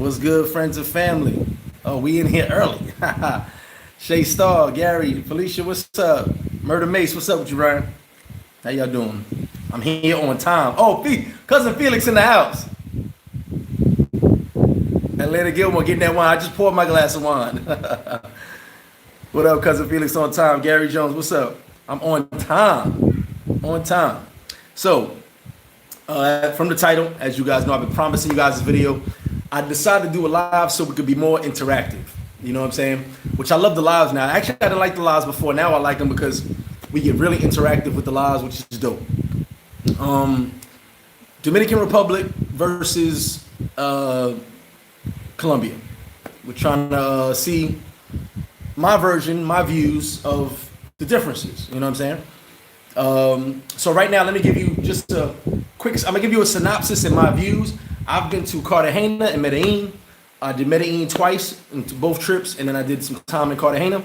What's good, friends and family? Oh, we in here early. Shay Star, Gary, Felicia, what's up? Murder Mace, what's up with you, Ryan? How y'all doing? I'm here on time. Oh, cousin Felix in the house. Atlanta Gilmore getting that wine. I just poured my glass of wine. What up, cousin Felix on time? Gary Jones, what's up? I'm on time. On time. So, from the title, as you guys know, I've been promising you guys this video. I decided to do a live so we could be more interactive. You know what I'm saying? Which I love the lives now. Actually, I didn't like the lives before. Now I like them because we get really interactive with the lives, which is dope. Dominican Republic versus Colombia. We're trying to see my version, my views of the differences. You know what I'm saying? So right now, let me give you just a quick, I'm gonna give you a synopsis and my views. I've been to Cartagena and Medellin. I did Medellin twice into both trips, and then I did some time in Cartagena.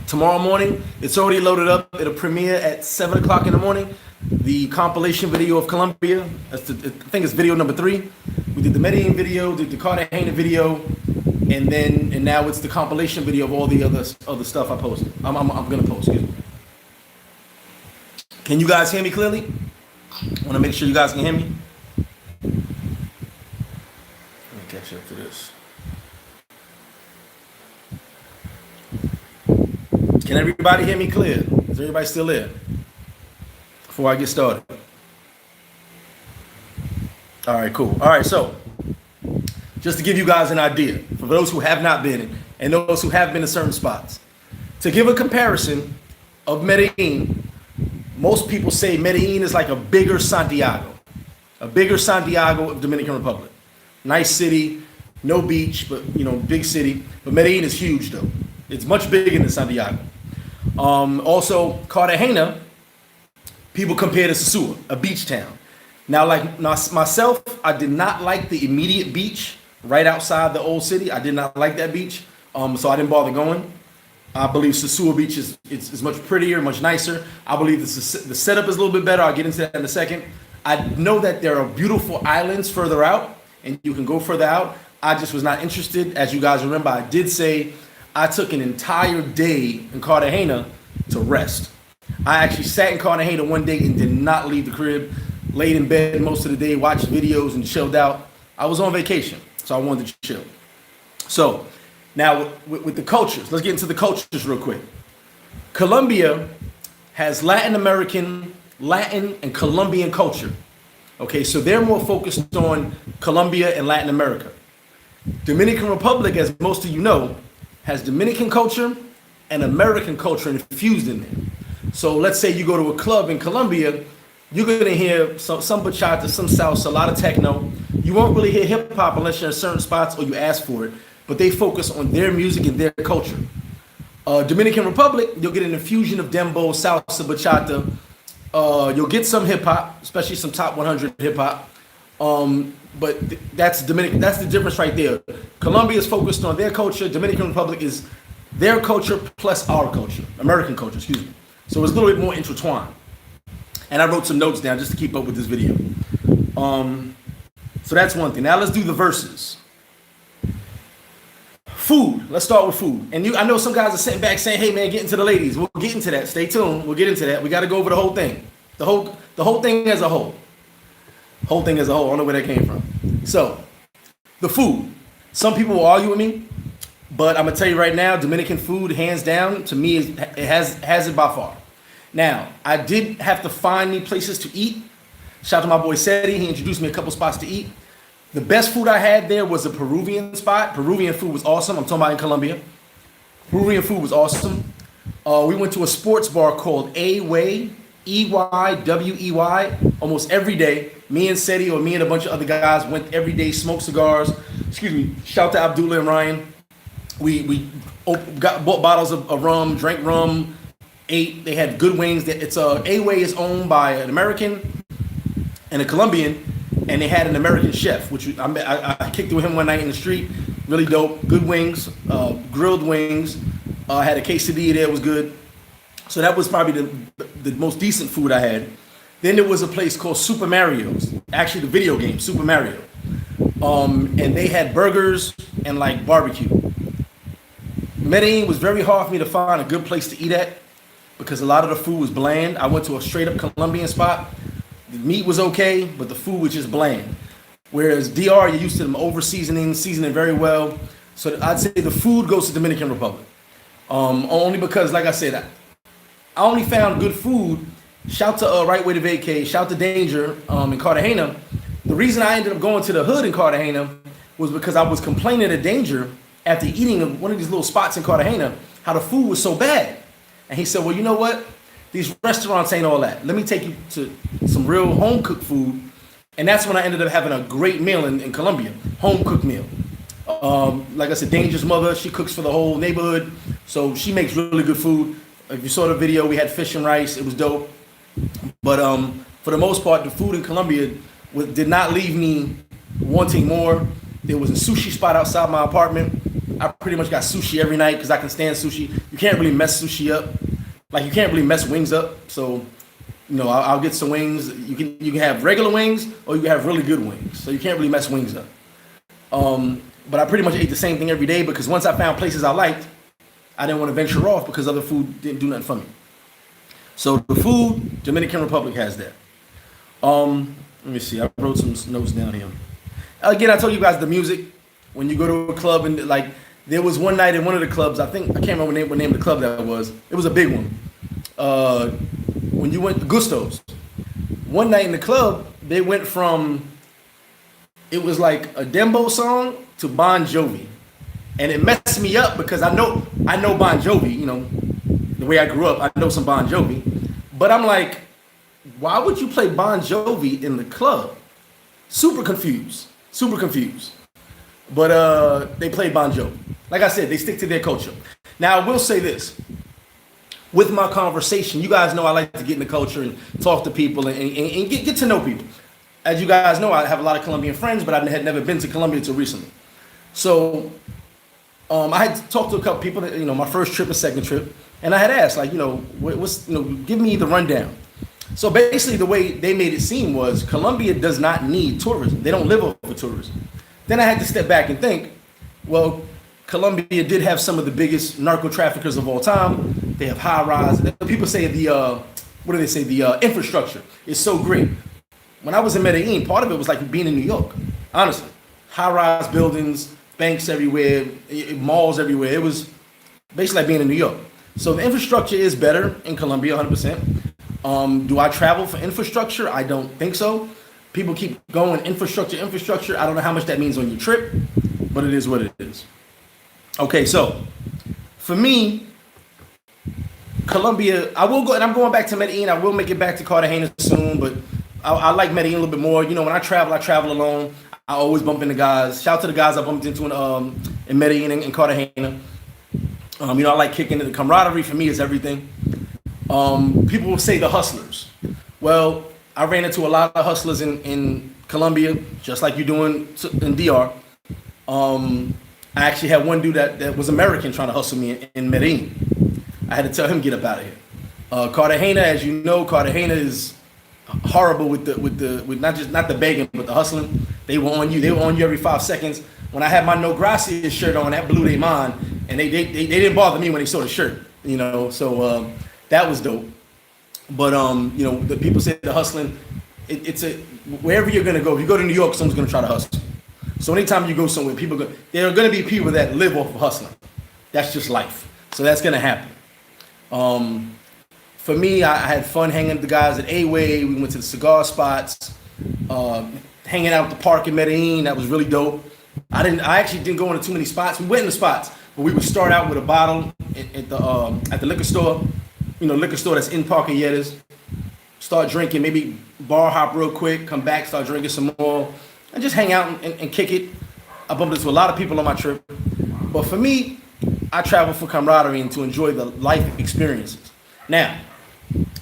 Tomorrow morning, it's already loaded up. It'll premiere at 7 o'clock in the morning. The compilation video of Colombia. I think it's video number 3. We did the Medellin video, did the Cartagena video, and now it's the compilation video of all the other stuff I posted. I'm gonna post. Excuse me. Can you guys hear me clearly? I want to make sure you guys can hear me. Let me catch up to this. Can everybody hear me clear? Is everybody still there? Before I get started. All right, cool. All right, so just to give you guys an idea, for those who have not been and those who have been to certain spots, to give a comparison of Medellin, most people say Medellin is like a bigger Santiago of Dominican Republic. Nice city, no beach, but big city. But Medellin is huge though. It's much bigger than Santiago. Also, Cartagena, people compare to Sosua, a beach town. Now, like myself, I did not like the immediate beach right outside the old city. I did not like that beach, so I didn't bother going. I believe Sosua Beach is much prettier, much nicer. I believe the setup is a little bit better. I'll get into that in a second. I know that there are beautiful islands further out, and you can go further out. I just was not interested. As you guys remember, I did say I took an entire day in Cartagena to rest. I actually sat in Cartagena one day and did not leave the crib. Laid in bed most of the day, watched videos and chilled out. I was on vacation, so I wanted to chill. So now with the cultures, let's get into the cultures real quick. Colombia has Latin and Colombian culture. Okay, so they're more focused on Colombia and Latin America. Dominican Republic, as most of you know, has Dominican culture and American culture infused in there. So let's say you go to a club in Colombia, you're gonna hear some bachata, some salsa, a lot of techno. You won't really hear hip hop unless you're in certain spots or you ask for it, but they focus on their music and their culture. Dominican Republic, you'll get an infusion of dembo, salsa, bachata. You'll get some hip hop, especially some top 100 hip hop. But that's Dominican. That's the difference right there. Colombia is focused on their culture. Dominican Republic is their culture plus our culture, American culture. Excuse me. So it's a little bit more intertwined. And I wrote some notes down just to keep up with this video. So that's one thing. Now let's do the verses. Food. Let's start with food. And I know some guys are sitting back saying, "Hey man, get into the ladies." We'll get into that. Stay tuned. We'll get into that. We got to go over the whole thing. The whole thing as a whole. Whole thing as a whole. I don't know where that came from. So, the food. Some people will argue with me, but I'm gonna tell you right now, Dominican food, hands down, to me, it has it by far. Now, I did have to find me places to eat. Shout out to my boy Seti. He introduced me a couple spots to eat. The best food I had there was a Peruvian spot. Peruvian food was awesome. I'm talking about in Colombia. Peruvian food was awesome. We went to a sports bar called A-Way, EYWEY, almost every day. Me and Seti or me and a bunch of other guys went every day, smoked cigars. Excuse me. Shout out to Abdullah and Ryan. We bought bottles of rum, drank rum, ate. They had good wings. A-Way is owned by an American and a Colombian, and they had an American chef, which I kicked with him one night in the street. Really dope. Good wings, grilled wings. I had a quesadilla there. It was good. So that was probably the most decent food I had. Then there was a place called Super Mario's. Actually, the video game, Super Mario. And they had burgers and like barbecue. Medellin was very hard for me to find a good place to eat at because a lot of the food was bland. I went to a straight up Colombian spot. The meat was okay, but the food was just bland. Whereas DR, you're used to them over seasoning very well. So I'd say the food goes to Dominican Republic. Only because, like I said, I only found good food. Shout to Right Way to Vacate. Shout to Danger in Cartagena. The reason I ended up going to the hood in Cartagena was because I was complaining to Danger after eating at one of these little spots in Cartagena how the food was so bad. And he said, well, you know what? These restaurants ain't all that. Let me take you to some real home cooked food. And that's when I ended up having a great meal in Colombia, home cooked meal. Like I said, Danger's mother, she cooks for the whole neighborhood. So she makes really good food. If you saw the video, we had fish and rice. It was dope. But for the most part, the food in Colombia did not leave me wanting more. There was a sushi spot outside my apartment. I pretty much got sushi every night because I can stand sushi. You can't really mess sushi up. Like you can't really mess wings up. So, I'll get some wings. You can have regular wings or you can have really good wings. So you can't really mess wings up. But I pretty much ate the same thing every day because once I found places I liked, I didn't want to venture off because other food didn't do nothing for me. So the food, Dominican Republic has that. Let me see. I wrote some notes down here. Again, I told you guys the music. When you go to a club and like there was one night in one of the clubs, I can't remember what name of the club that was. It was a big one. When you went to Gusto's, one night in the club, they went from it was like a Dembo song to Bon Jovi, and it messed me up because I know Bon Jovi. The way I grew up, I know some Bon Jovi, but I'm like, why would you play Bon Jovi in the club? Super confused. But they played Bon Jovi. Like I said, they stick to their culture. Now, I will say this. With my conversation, you guys know I like to get in the culture and talk to people and get to know people. As you guys know, I have a lot of Colombian friends, but I had never been to Colombia until recently. So I had talked to a couple people, my first trip and second trip, and I had asked, like, give me the rundown. So basically the way they made it seem was Colombia does not need tourism. They don't live off of tourism. Then I had to step back and think, well, Colombia did have some of the biggest narco traffickers of all time. They have high rise. People say the infrastructure is so great. When I was in Medellin, part of it was like being in New York, honestly. High rise buildings, banks everywhere, malls everywhere. It was basically like being in New York. So the infrastructure is better in Colombia, 100%. Do I travel for infrastructure? I don't think so. People keep going infrastructure. I don't know how much that means on your trip, but it is what it is. Okay, so for me, Colombia, I will go, and I'm going back to Medellin. I will make it back to Cartagena soon, but I like Medellin a little bit more. When I travel alone. I always bump into guys. Shout out to the guys I bumped into in Medellin and Cartagena. I like kicking it. The camaraderie for me is everything. People will say the hustlers. Well, I ran into a lot of hustlers in Colombia, just like you're doing in DR. I actually had one dude that was American trying to hustle me in Medellin. I had to tell him get up out of here. Cartagena, as you know, Cartagena is horrible with not the begging but the hustling. They were on you every 5 seconds. When I had my No Gracias shirt on, that blew their mind, and they didn't bother me when they saw the shirt. So that was dope. But the people say the hustling, it's wherever you're gonna go. If you go to New York, someone's gonna try to hustle. So anytime you go somewhere, there are gonna be people that live off of hustling. That's just life. So that's gonna happen. For me, I had fun hanging with the guys at A-Way. We went to the cigar spots, hanging out at the park in Medellin. That was really dope. I actually didn't go into too many spots. We went in the spots, but we would start out with a bottle at the liquor store. Liquor store that's in Parquilletas. Start drinking, maybe bar hop real quick, come back, start drinking some more, and just hang out and kick it. I bumped into a lot of people on my trip. But for me, I travel for camaraderie and to enjoy the life experiences. Now,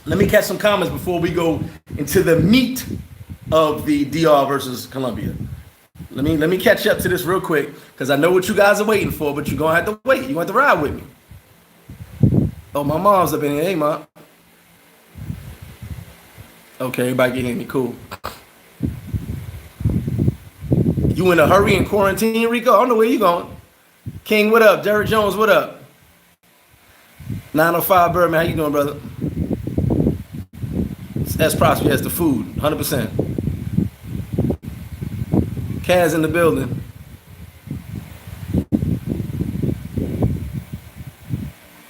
let me catch some comments before we go into the meat of the DR versus Colombia. Let me catch up to this real quick because I know what you guys are waiting for, but you're gonna have to wait. You're gonna have to ride with me. Oh, my mom's up in here. Hey, Mom. Okay, everybody can hear me. Cool. You in a hurry in quarantine, Rico? I don't know where you going. King, what up? Derek Jones, what up? 905 Birdman, how you doing, brother? S Prosper, yes, the food, 100%. Kaz in the building.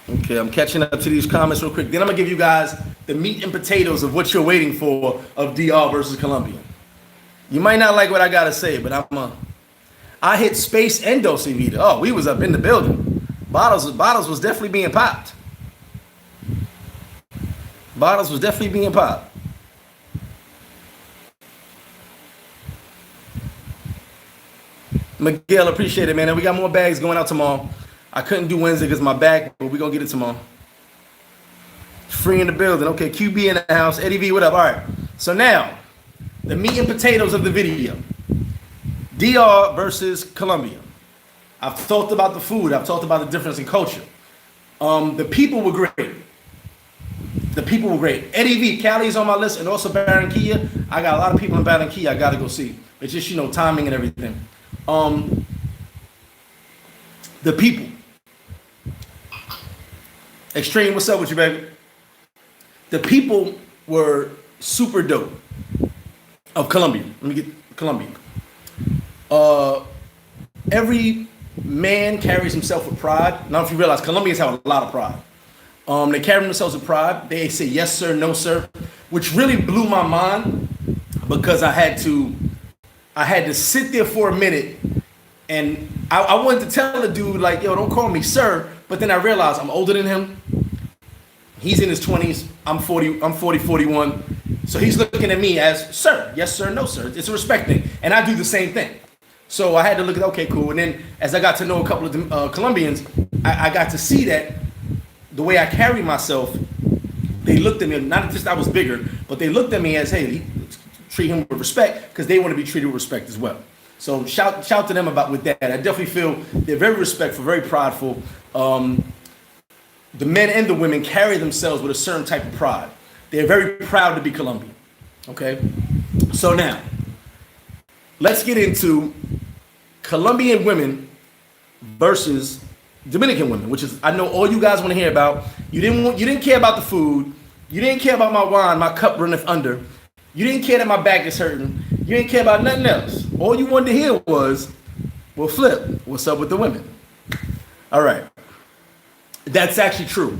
Okay, I'm catching up to these comments real quick. Then I'm gonna give you guys the meat and potatoes of what you're waiting for of DR versus Colombia. You might not like what I gotta say, but I hit space and Dose Vita. Oh, we was up in the building. Bottles was definitely being popped. Bottles was definitely being popped. Miguel, appreciate it, man. And we got more bags going out tomorrow. I couldn't do Wednesday because my back, but we're going to get it tomorrow. Free in the building. Okay, QB in the house. Eddie V, what up? All right. So now, the meat and potatoes of the video. DR versus Colombia. I've talked about the food. I've talked about the difference in culture. The people were great. The people were great. Eddie V, Cali's on my list, and also Barranquilla. I got a lot of people in Barranquilla I got to go see. It's just, timing and everything. The people. Extreme, what's up with you, baby? The people were super dope of Colombia. Let me get Colombia. Every man carries himself with pride. Now, if you realize, Colombians have a lot of pride. They carry themselves with pride. They say yes, sir, no, sir, which really blew my mind because I had to sit there for a minute, and I wanted to tell the dude, like, yo, don't call me sir, but then I realized I'm older than him. He's in his 20s. I'm 40, 41. So he's looking at me as sir, yes, sir, no, sir. It's a respect thing. And I do the same thing. So I had to look at, okay, cool. And then as I got to know a couple of Colombians, I got to see that the way I carry myself, they looked at me, not just I was bigger, but they looked at me as, hey, treat him with respect, because they want to be treated with respect as well. So shout to them with that. I definitely feel they're very respectful, very prideful. The men and the women carry themselves with a certain type of pride. They're very proud to be Colombian. Okay? So now, let's get into Colombian women versus Dominican women, which is, I know all you guys want to hear about. You didn't care about the food. You didn't care about my wine, my cup runneth under. You didn't care that my back is hurting. You didn't care about nothing else. All you wanted to hear was, well, Flip, what's up with the women? All right. That's actually true.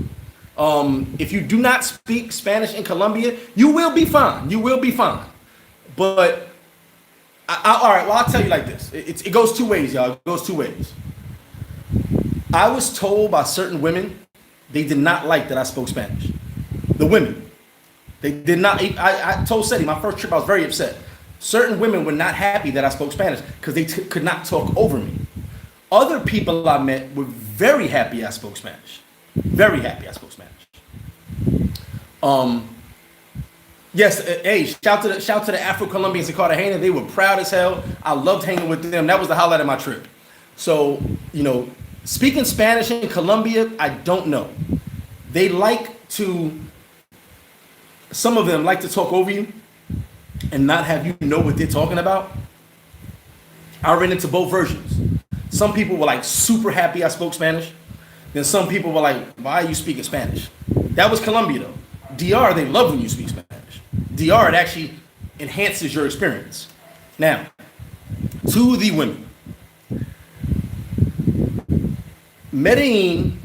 If you do not speak Spanish in Colombia, you will be fine. You will be fine. But, all right, well, I'll tell you like this. It goes two ways, y'all. It goes two ways. I was told by certain women they did not like that I spoke Spanish. The women. They did not. I told Seti, my first trip, I was very upset. Certain women were not happy that I spoke Spanish because they could not talk over me. Other people I met were very happy I spoke Spanish. Very happy I spoke Spanish. Yes, hey, shout to the Afro-Colombians in Cartagena. They were proud as hell. I loved hanging with them. That was the highlight of my trip. So, speaking Spanish in Colombia, I don't know. They like to, some of them like to talk over you and not have you know what they're talking about. I ran into both versions. Some people were like super happy I spoke Spanish. Then some people were like, why are you speaking Spanish? That was Colombia though. DR, they love when you speak Spanish. DR, it actually enhances your experience. Now, to the women. Medellin,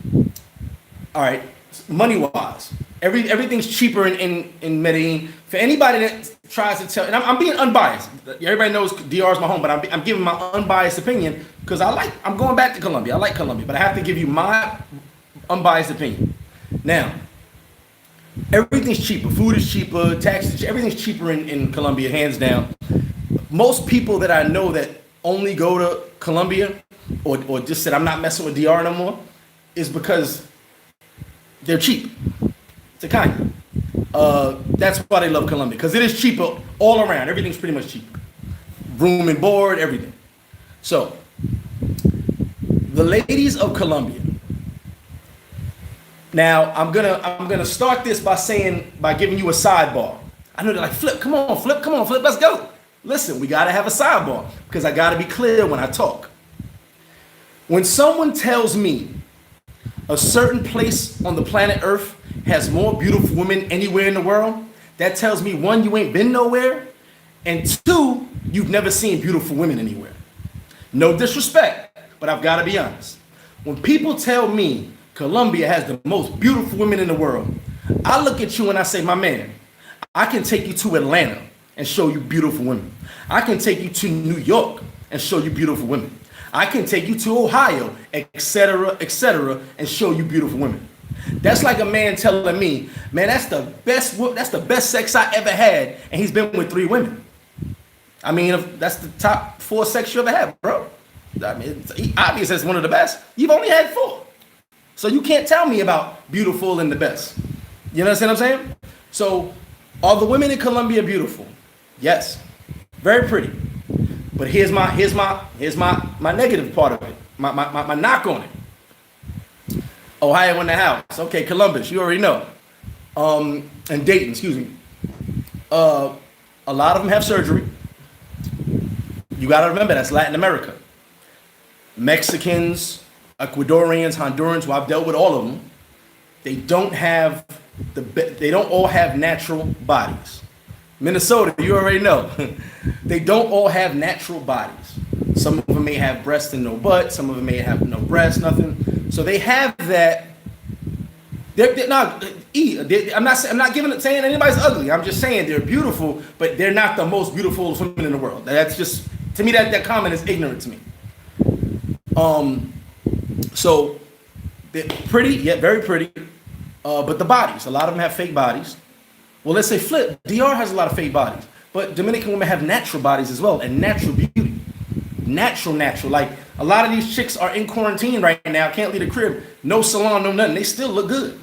all right, money-wise, everything's cheaper in Medellin. For anybody that tries to tell, and I'm being unbiased. Everybody knows DR is my home, but I'm giving my unbiased opinion because I'm going back to Colombia. I like Colombia, but I have to give you my unbiased opinion. Now, everything's cheaper. Food is cheaper, taxes, everything's cheaper in Colombia, hands down. Most people that I know that only go to Colombia or just said I'm not messing with DR no more is because they're cheap. It's a kind. That's why they love Colombia, because it is cheaper all around. Everything's pretty much cheaper. Room and board, everything. So, the ladies of Colombia. Now, I'm gonna start this by giving you a sidebar. I know they're like, Flip, come on, Flip, let's go. listen, we got to have a sidebar because I got to be clear when I talk. When someone tells me a certain place on the planet Earth has more beautiful women anywhere in the world, that tells me, one, you ain't been nowhere, and two, you've never seen beautiful women anywhere. No disrespect, but I've got to be honest. When people tell me Colombia has the most beautiful women in the world, I look at you and I say, my man, I can take you to Atlanta and show you beautiful women. I can take you to New York and show you beautiful women. I can take you to Ohio, etc., and show you beautiful women. That's like a man telling me, man, that's the best sex I ever had, and he's been with 3 women. I mean, if that's the top 4 sex you ever had, bro. I mean, it's obvious that's one of the best. You've only had 4. So you can't tell me about beautiful and the best. You understand what I'm saying? So are the women in Colombia beautiful? Yes. Very pretty. But here's my negative part of it. My knock on it. Ohio in the house. Okay, Columbus, you already know. And Dayton, excuse me. A lot of them have surgery. You got to remember that's Latin America. Mexicans, Ecuadorians, Hondurans, who I've dealt with all of them, they don't all have natural bodies. Minnesota, you already know. They don't all have natural bodies. Some of them may have breasts and no butt. Some of them may have no breasts, nothing. So they have that. I'm not saying anybody's ugly. I'm just saying they're beautiful, but they're not the most beautiful women in the world. That's just, to me, that comment is ignorant to me. So they're pretty, yeah, very pretty. But the bodies, a lot of them have fake bodies. Well, let's say flip. DR has a lot of fake bodies, but Dominican women have natural bodies as well, and natural beauty. Natural. Like, a lot of these chicks are in quarantine right now, can't leave the crib, no salon, no nothing. They still look good.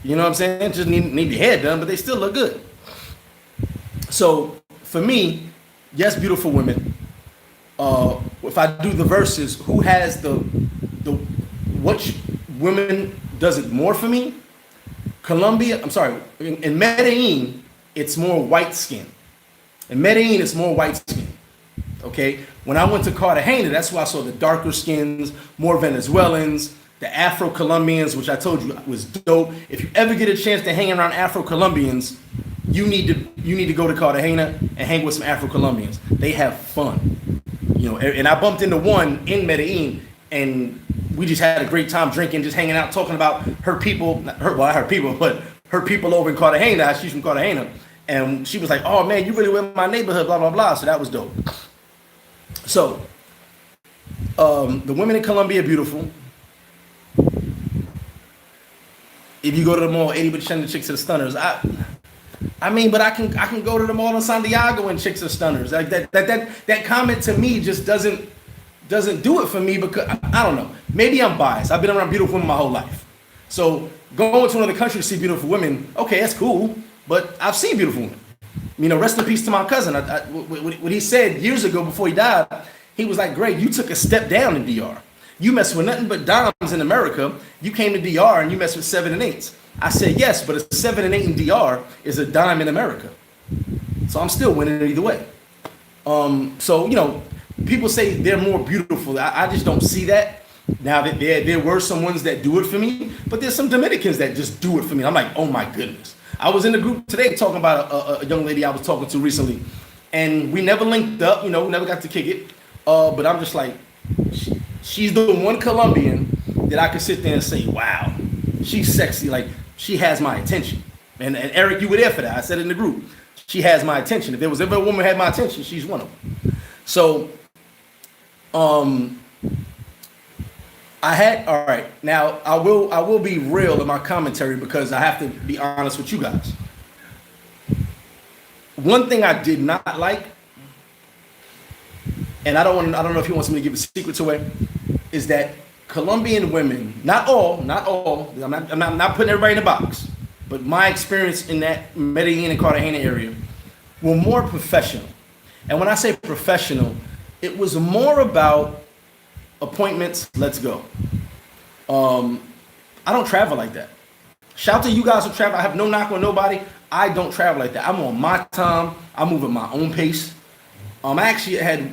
You know what I'm saying? Just need your hair done, but they still look good. So, for me, yes, beautiful women. If I do the verses, who has which women does it more for me? Colombia, in Medellin, it's more white skin. In Medellin, it's more white skin. Okay? When I went to Cartagena, that's why I saw the darker skins, more Venezuelans, the Afro-Colombians, which I told you was dope. If you ever get a chance to hang around Afro-Colombians, you need to go to Cartagena and hang with some Afro-Colombians. They have fun. You know, and I bumped into one in Medellin, and we just had a great time drinking, just hanging out, talking about her people over in Cartagena. She's from Cartagena. And she was like, oh man, you really went in my neighborhood, blah, blah, blah. So that was dope. So, the women in Colombia are beautiful. If you go to the mall, 80% of the chicks are stunners. I mean, but I can go to the mall in Santiago and chicks are stunners. Like that comment to me just doesn't do it for me, because I don't know. Maybe I'm biased. I've been around beautiful women my whole life. So going to another country to see beautiful women, okay, that's cool. But I've seen beautiful women. You know, rest in peace to my cousin. What he said years ago before he died, he was like, Greg, you took a step down in DR. You mess with nothing but dimes in America. You came to DR and you mess with 7 and 8s. I said, yes, but a 7 and 8 in DR is a dime in America. So I'm still winning either way. So, you know, people say they're more beautiful. I just don't see that. Now, that there were some ones that do it for me, but there's some Dominicans that just do it for me. I'm like, oh my goodness. I was in the group today talking about a young lady I was talking to recently, and we never linked up, you know, never got to kick it. But I'm just like, she's the one Colombian that I could sit there and say, wow, she's sexy. Like, she has my attention. And Eric, you were there for that. I said it in the group. She has my attention. If there was ever a woman who had my attention, she's one of them. So, all right, now I will be real in my commentary, because I have to be honest with you guys. One thing I did not like, and I don't know if he wants me to give a secret away, is that Colombian women, not all, I'm not putting everybody in a box, but my experience in that Medellin and Cartagena area were more professional. And when I say professional, it was more about appointments, let's go. I don't travel like that. Shout to you guys who travel. I have no knock on nobody. I don't travel like that. I'm on my time. I move at my own pace. I actually had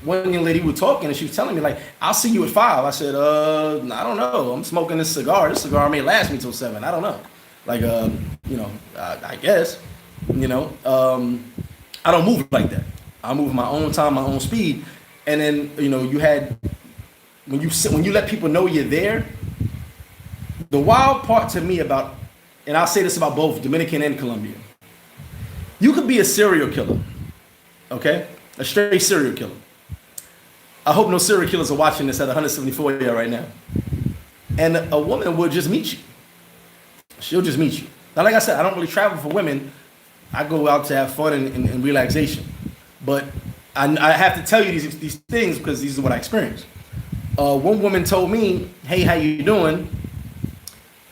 one young lady who was talking, and she was telling me like, "I'll see you at 5." I said, I don't know. I'm smoking this cigar. This cigar may last me till 7. I don't know. Like, I guess, I don't move like that. I move my own time, my own speed, and then you had when you let people know you're there. The wild part to me about, and I'll say this about both Dominican and Colombian, you could be a serial killer, okay? A straight serial killer. I hope no serial killers are watching this at 174 year right now. And a woman will just meet you. She'll just meet you. Now, like I said, I don't really travel for women. I go out to have fun and relaxation. But I have to tell you these things because these are what I experienced. One woman told me, "Hey, how you doing?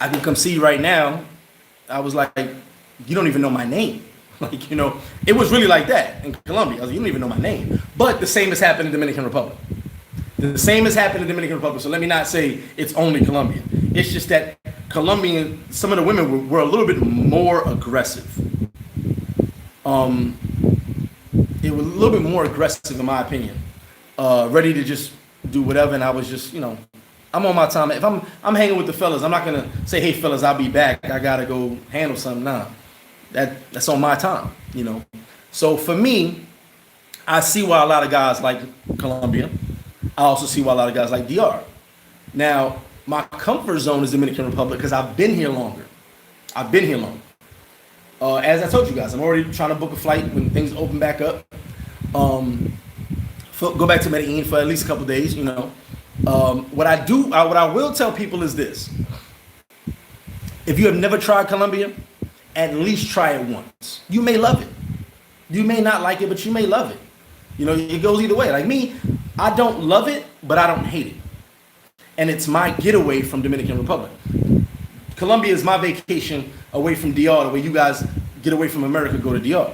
I can come see you right now." I was like, "You don't even know my name." Like, it was really like that in Colombia. I was like, "You don't even know my name." But the same has happened in the Dominican Republic. The same has happened in the Dominican Republic. So let me not say it's only Colombian. It's just that Colombian, some of the women were a little bit more aggressive. It was a little bit more aggressive in my opinion. Ready to just do whatever. And I was just, I'm on my time. If I'm hanging with the fellas, I'm not gonna say, "Hey fellas, I'll be back. I gotta go handle something." Nah. That's on my time, So for me, I see why a lot of guys like Colombia. I also see why a lot of guys like DR. Now, my comfort zone is Dominican Republic because I've been here longer. As I told you guys, I'm already trying to book a flight when things open back up. Go back to Medellin for at least a couple of days. What I will tell people is this: if you have never tried Colombia, at least try it once. You may love it. You may not like it, but you may love it. It goes either way. Like me, I don't love it, but I don't hate it. And it's my getaway from Dominican Republic. Colombia is my vacation away from DR, the way you guys get away from America, go to DR.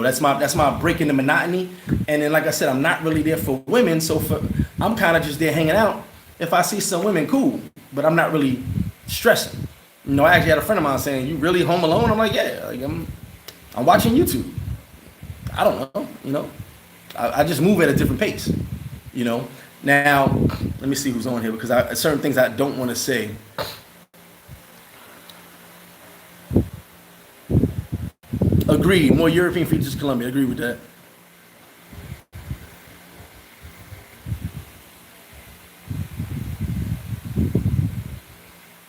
That's my break in the monotony. And then, like I said, I'm not really there for women, so I'm kind of just there hanging out. If I see some women, cool, but I'm not really stressing. I actually had a friend of mine saying, "You really home alone?" I'm like, "Yeah, like I'm watching YouTube." I don't know, I just move at a different pace, Now, let me see who's on here because certain things I don't want to say. Agree, more European features Colombia. Agree with that.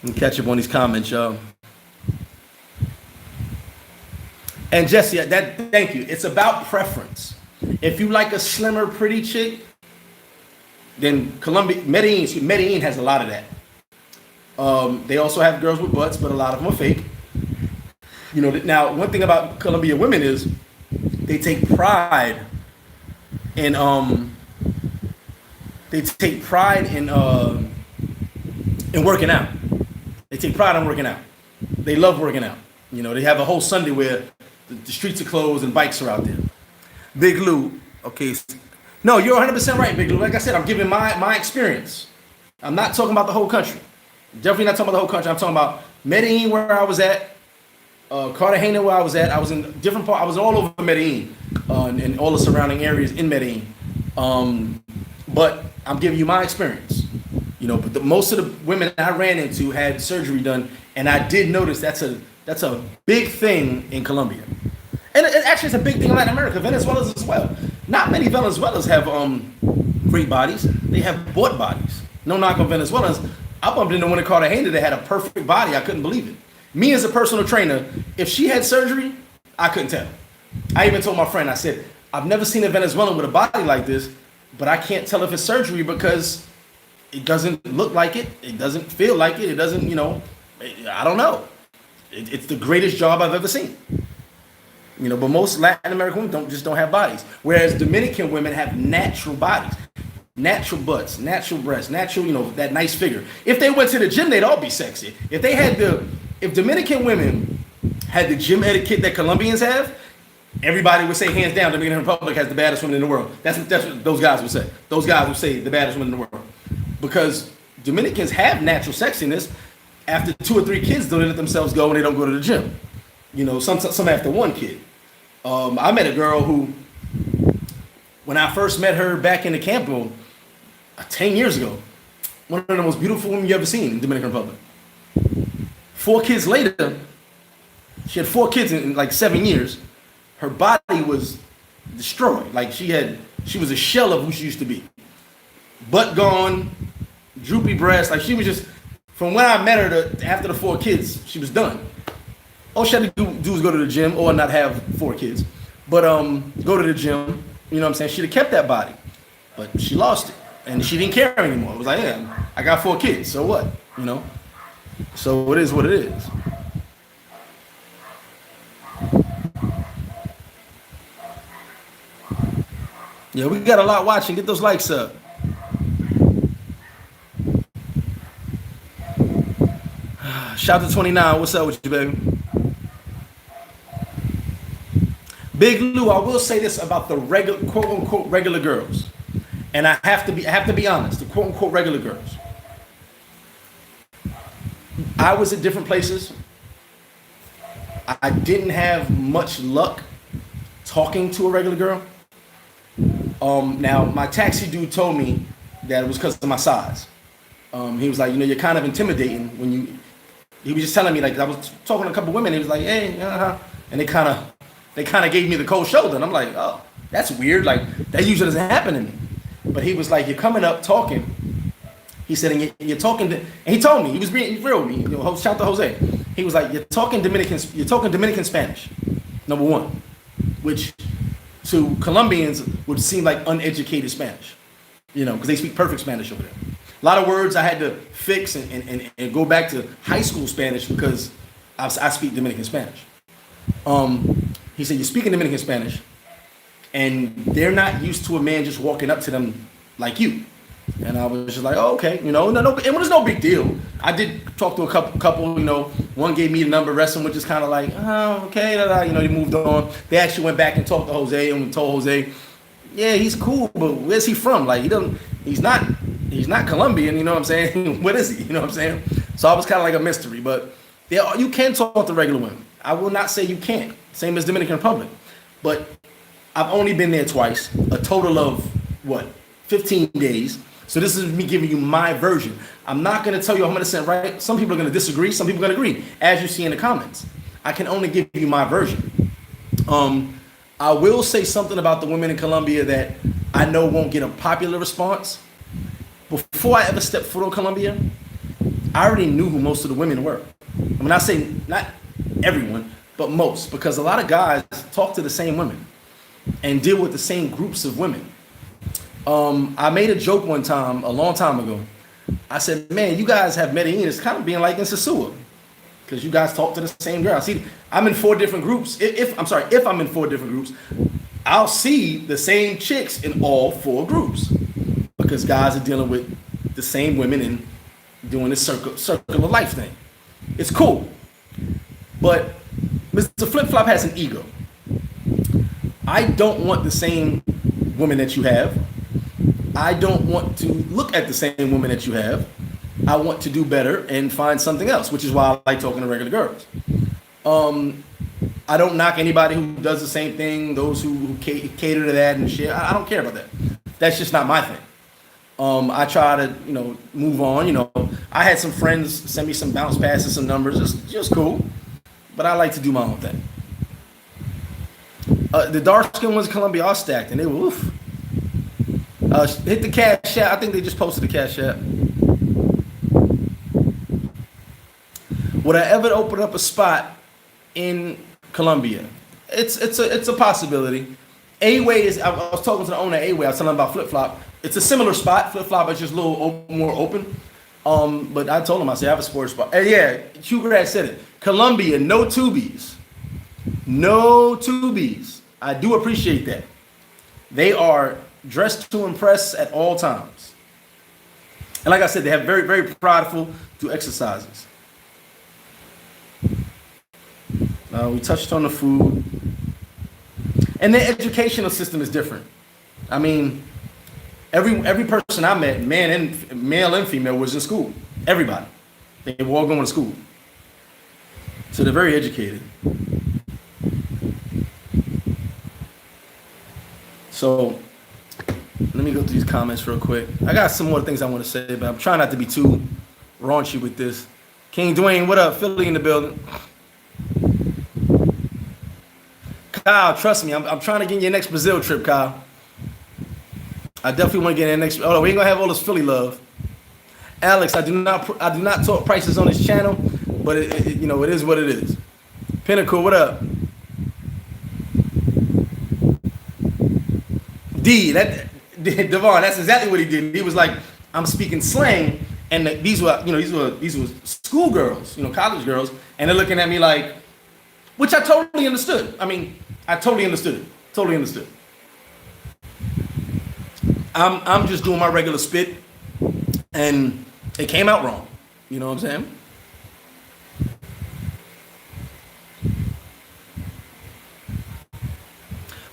And catch up on these comments, y'all. And Jesse, thank you. It's about preference. If you like a slimmer, pretty chick, then Medellin has a lot of that. They also have girls with butts, but a lot of them are fake. Now one thing about Colombian women is they take pride in working out. They take pride in working out. They love working out. They have a whole Sunday where the streets are closed and bikes are out there. Big Lou, okay. No, you're 100% right, Big Lou. Like I said, I'm giving my experience. I'm not talking about the whole country. Definitely not talking about the whole country. I'm talking about Medellin, where I was at, Cartagena, where I was at. I was in different parts. I was all over Medellin and all the surrounding areas in Medellin. But I'm giving you my experience. But most of the women I ran into had surgery done, and I did notice that's a big thing in Colombia. And actually, it's a big thing in Latin America, Venezuelans as well. Not many Venezuelans have great bodies. They have bought bodies. No knock on Venezuelans. I bumped into one in Cartagena that had a perfect body. I couldn't believe it. Me as a personal trainer, if she had surgery, I couldn't tell. I even told my friend, I said, "I've never seen a Venezuelan with a body like this, but I can't tell if it's surgery because it doesn't look like it. It doesn't feel like it. It doesn't, I don't know. It's the greatest job I've ever seen." But most Latin American women don't have bodies. Whereas Dominican women have natural bodies, natural butts, natural breasts, natural, that nice figure. If they went to the gym, they'd all be sexy. If Dominican women had the gym etiquette that Colombians have, everybody would say hands down, Dominican Republic has the baddest women in the world. That's what those guys would say. Those guys would say the baddest women in the world. Because Dominicans have natural sexiness. After 2 or 3 kids, they let themselves go and they don't go to the gym. Some after 1 kid. I met a girl who when I first met her back in the camp, 10 years ago, one of the most beautiful women you ever seen in Dominican Republic. 4 kids later, she had 4 kids in like 7 years. Her body was destroyed. Like she was a shell of who she used to be. Butt gone, droopy breast. Like she was just, from when I met her after the 4 kids, she was done. All she had to do was go to the gym or not have 4 kids. But go to the gym, you know what I'm saying? She'd have kept that body, but she lost it. And she didn't care anymore. It was like, yeah, I got 4 kids, so what? You know? So it is what it is. Yeah, we got a lot watching. Get those likes up. Shout to 29. What's up with you, baby? Big Lou, I will say this about the regular, quote unquote, regular girls. And I have to be honest, the quote unquote regular girls. I was at different places. I didn't have much luck talking to a regular girl. Now my taxi dude told me that it was because of my size. He was like, you know, you're kind of intimidating when you. He was just telling me, like, I was talking to a couple women. He was like, hey, and they kind of gave me the cold shoulder, and I'm like, oh, that's weird. Like that usually doesn't happen to me. But he was like, you're coming up talking. He said, and you're talking, and he told me, he was being real with me. You know, shout out to Jose. He was like, you're talking Dominican Spanish, number one, which to Colombians would seem like uneducated Spanish, you know, because they speak perfect Spanish over there. A lot of words I had to fix and go back to high school Spanish because I speak Dominican Spanish. He said, you're speaking Dominican Spanish, and they're not used to a man just walking up to them like you. And I was just like, oh, okay, you know, no, it was no big deal. I did talk to a couple, you know, one gave me the number, rest of them were just kind of like, oh, okay, you know, they moved on. They actually went back and talked to Jose and told Jose, yeah, he's cool, but where's he from? Like, he's not Colombian, you know what I'm saying? What is he? You know what I'm saying? So I was kind of like a mystery, but you can talk to regular women. I will not say you can't, same as Dominican Republic, but I've only been there twice, a total of 15 days. So this is me giving you my version. I'm not going to tell you 100% right. Some people are going to disagree. Some people are going to agree, as you see in the comments. I can only give you my version. I will say something about the women in Colombia that I know won't get a popular response. Before I ever stepped foot on Colombia, I already knew who most of the women were. I mean, I say not everyone, but most, because a lot of guys talk to the same women and deal with the same groups of women. I made a joke one time, a long time ago. I said, man, you guys have Medellin. It's kind of being like in Sosua, because you guys talk to the same girl. See, I'm in 4 different groups. If I'm in 4 different groups, I'll see the same chicks in all 4 groups, because guys are dealing with the same women and doing this circle of life thing. It's cool. But Mr. Flip Flop has an ego. I don't want the same woman that you have. I don't want to look at the same woman that you have. I want to do better and find something else, which is why I like talking to regular girls. I don't knock anybody who does the same thing, those who cater to that and shit. I don't care about that. That's just not my thing. I try to, you know, move on. You know, I had some friends send me some bounce passes, some numbers, just cool. But I like to do my own thing. The dark skin ones in Colombia are stacked, and they were oof. Hit the cash app. I think they just posted the cash app. Would I ever open up a spot in Colombia? It's a possibility. A-Way is. I was talking to the owner of A-Way. I was telling him about Flip Flop. It's a similar spot. Flip Flop is just a little more open. But I told him, I said, I have a sports bar. And yeah, Hugo had said it. Colombia, no tubies. No tubies. I do appreciate that. They are dressed to impress at all times. And like I said, they have very, very prideful do exercises. We touched on the food. And their educational system is different. I mean, every person I met, male and female, was in school. Everybody. They were all going to school. So they're very educated. So Let me go through these comments real quick. I got some more things I want to say, but I'm trying not to be too raunchy with this. King Dwayne, what up? Philly in the building. Kyle, trust me, I'm trying to get your next Brazil trip, Kyle. I definitely want to get in next. Oh, we ain't gonna have all this Philly love. Alex, I do not talk prices on this channel, but it is what it is. Pinnacle, what up? Devon, that's exactly what he did. He was like, I'm speaking slang, and these were schoolgirls, college girls, and they're looking at me like, which I totally understood. I mean, I totally understood it. Totally understood. I'm just doing my regular spit, and it came out wrong. You know what I'm saying?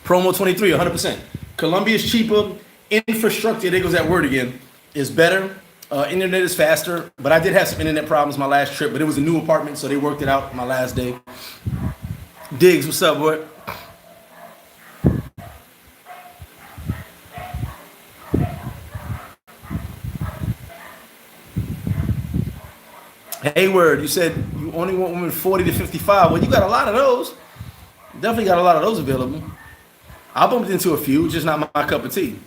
Promo 23, 100%. Colombia is cheaper. Infrastructure, there goes that word again, is better. Internet is faster, but I did have some internet problems my last trip, but it was a new apartment, so they worked it out my last day. Diggs, what's up, boy? Hayward, you said you only want women 40 to 55. Well, you got a lot of those. Definitely got a lot of those available. I bumped into a few, just not my cup of tea.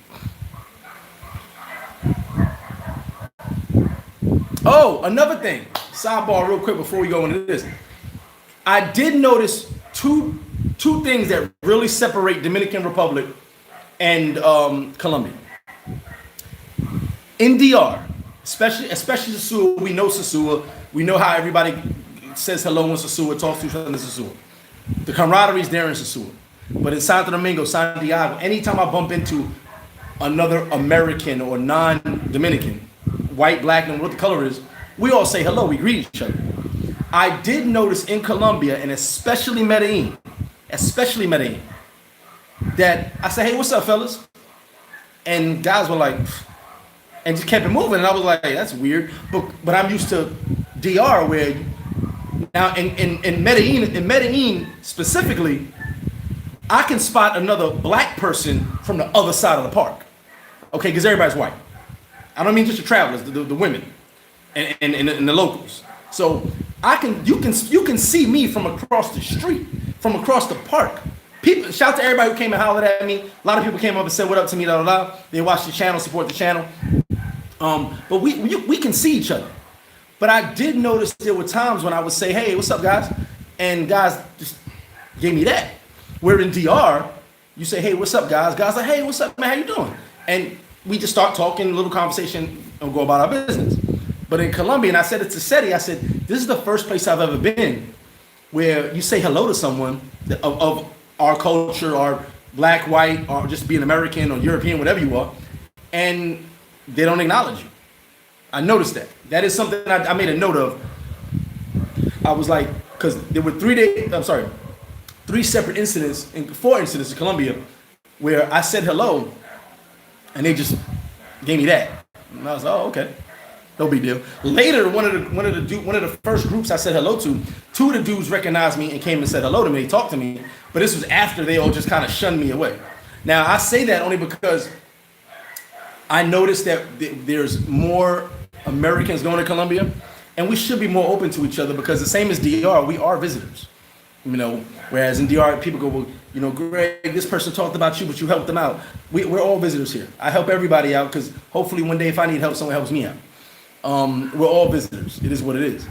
Oh, another thing. Sidebar real quick before we go into this. I did notice two things that really separate Dominican Republic and Colombia. In DR, especially Sosua, we know Sosua. We know how everybody says hello in Sosua, talks to each other in Sosua. The camaraderie is there in Sosua. But in Santo Domingo, Santiago, anytime I bump into another American or non-Dominican, white, black, and what the color is, we all say hello, we greet each other. I did notice in Colombia, and especially Medellin, that I said, hey, what's up, fellas? And guys were like, and just kept it moving. And I was like, hey, that's weird. But I'm used to DR where, now in Medellin specifically, I can spot another black person from the other side of the park. Okay, because everybody's white. I don't mean just the travelers, the women, and the locals. So you can see me from across the street, from across the park. People, shout out to everybody who came and hollered at me. A lot of people came up and said what up to me, blah, blah, blah. They watch the channel, support the channel. But we can see each other. But I did notice there were times when I would say, hey, what's up, guys? And guys just gave me that. Where in DR, you say, hey, what's up, guys? Guys like, hey, what's up, man? How you doing? And we just start talking, a little conversation, and go about our business. But in Colombia, and I said it to Seti, I said, this is the first place I've ever been where you say hello to someone of our culture, or black, white, or just being American or European, whatever you are, and they don't acknowledge you. I noticed that. That is something I made a note of. I was like, because there were 4 incidents in Colombia where I said hello and they just gave me that. And I was like, oh, okay. No big deal. Later, one of the first groups I said hello to, 2 of the dudes recognized me and came and said hello to me. They talked to me, but this was after they all just kind of shunned me away. Now, I say that only because I noticed that there's more Americans going to Colombia, and we should be more open to each other because the same as DR, we are visitors. Whereas in DR, people go, well, Greg, this person talked about you, but you helped them out. We're all visitors here. I help everybody out because hopefully one day if I need help, someone helps me out. We're all visitors. It is what it is.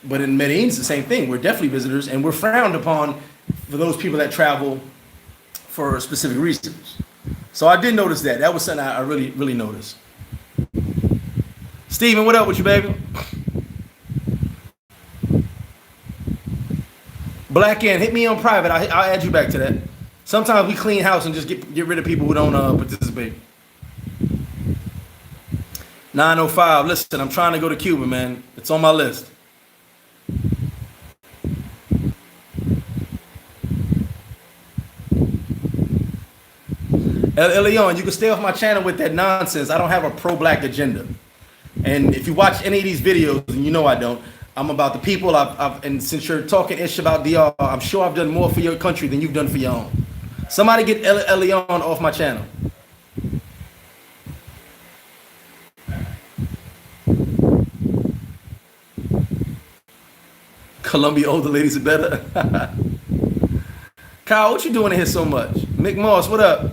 But in Medellin, it's the same thing. We're definitely visitors, and we're frowned upon for those people that travel for specific reasons. So I did notice that. That was something I really, really noticed. Steven, what up with you, baby? Black N, hit me on private. I'll add you back to that. Sometimes we clean house and just get rid of people who don't participate. 905, listen, I'm trying to go to Cuba, man. It's on my list. Leon, you can stay off my channel with that nonsense. I don't have a pro-black agenda. And if you watch any of these videos, and you know I don't, I'm about the people. And since you're talking ish about DR, I'm sure I've done more for your country than you've done for your own. Somebody get Leon off my channel. Colombia older ladies are better. Kyle, what you doing in here so much? Mick Moss, what up?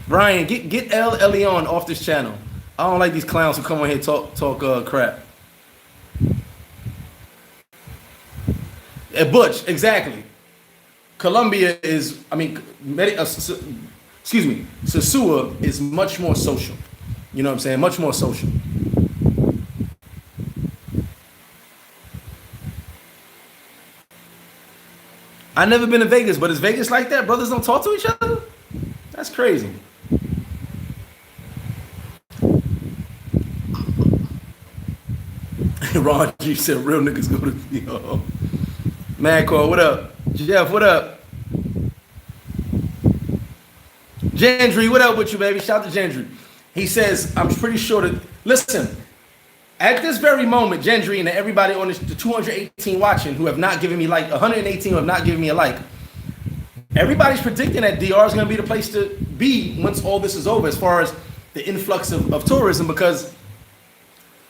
Brian, get El Elyon off this channel. I don't like these clowns who come on here talk crap. Butch, exactly. Colombia is, excuse me, Sosua is much more social. You know what I'm saying? Much more social. I've never been to Vegas, but is Vegas like that? Brothers don't talk to each other? That's crazy. Ron G said real niggas go to yo. Madcore, what up? Jeff, what up? Gendry, what up with you, baby? Shout out to Gendry. He says, I'm pretty sure that, listen, at this very moment, Gendry and everybody on the 218 watching who have not given me like, 118 who have not given me a like, everybody's predicting that DR is going to be the place to be once all this is over as far as the influx of tourism, because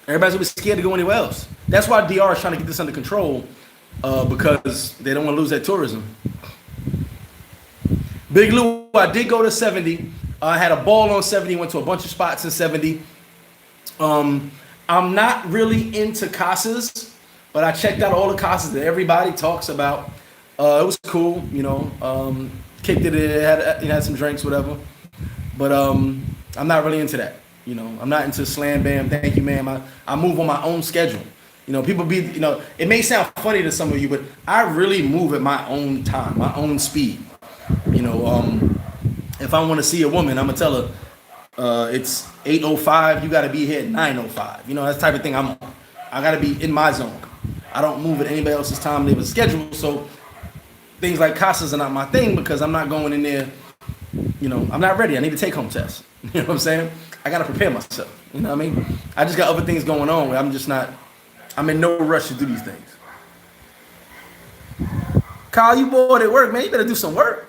everybody's going to be scared to go anywhere else. That's why DR is trying to get this under control, because they don't want to lose that tourism. Big Lou, I did go to 70. I had a ball on 70, went to a bunch of spots in 70. I'm not really into casas, but I checked out all the casas that everybody talks about. It was cool, you know. Kicked it, had some drinks, whatever. But I'm not really into that. You know, I'm not into slam bam. Thank you, ma'am. I move on my own schedule. You know, people be, you know, it may sound funny to some of you, but I really move at my own time, my own speed. You know, if I want to see a woman, I'm gonna tell her it's 8:05. You got to be here at 9:05. You know, that type of thing. I got to be in my zone. I don't move at anybody else's time. They was scheduled. So things like casas are not my thing, because I'm not going in there. You know, I'm not ready. I need to take home test. You know what I'm saying? I got to prepare myself. You know what I mean? I just got other things going on where I'm just not. I'm in no rush to do these things. Kyle, you bored at work, man. You better do some work.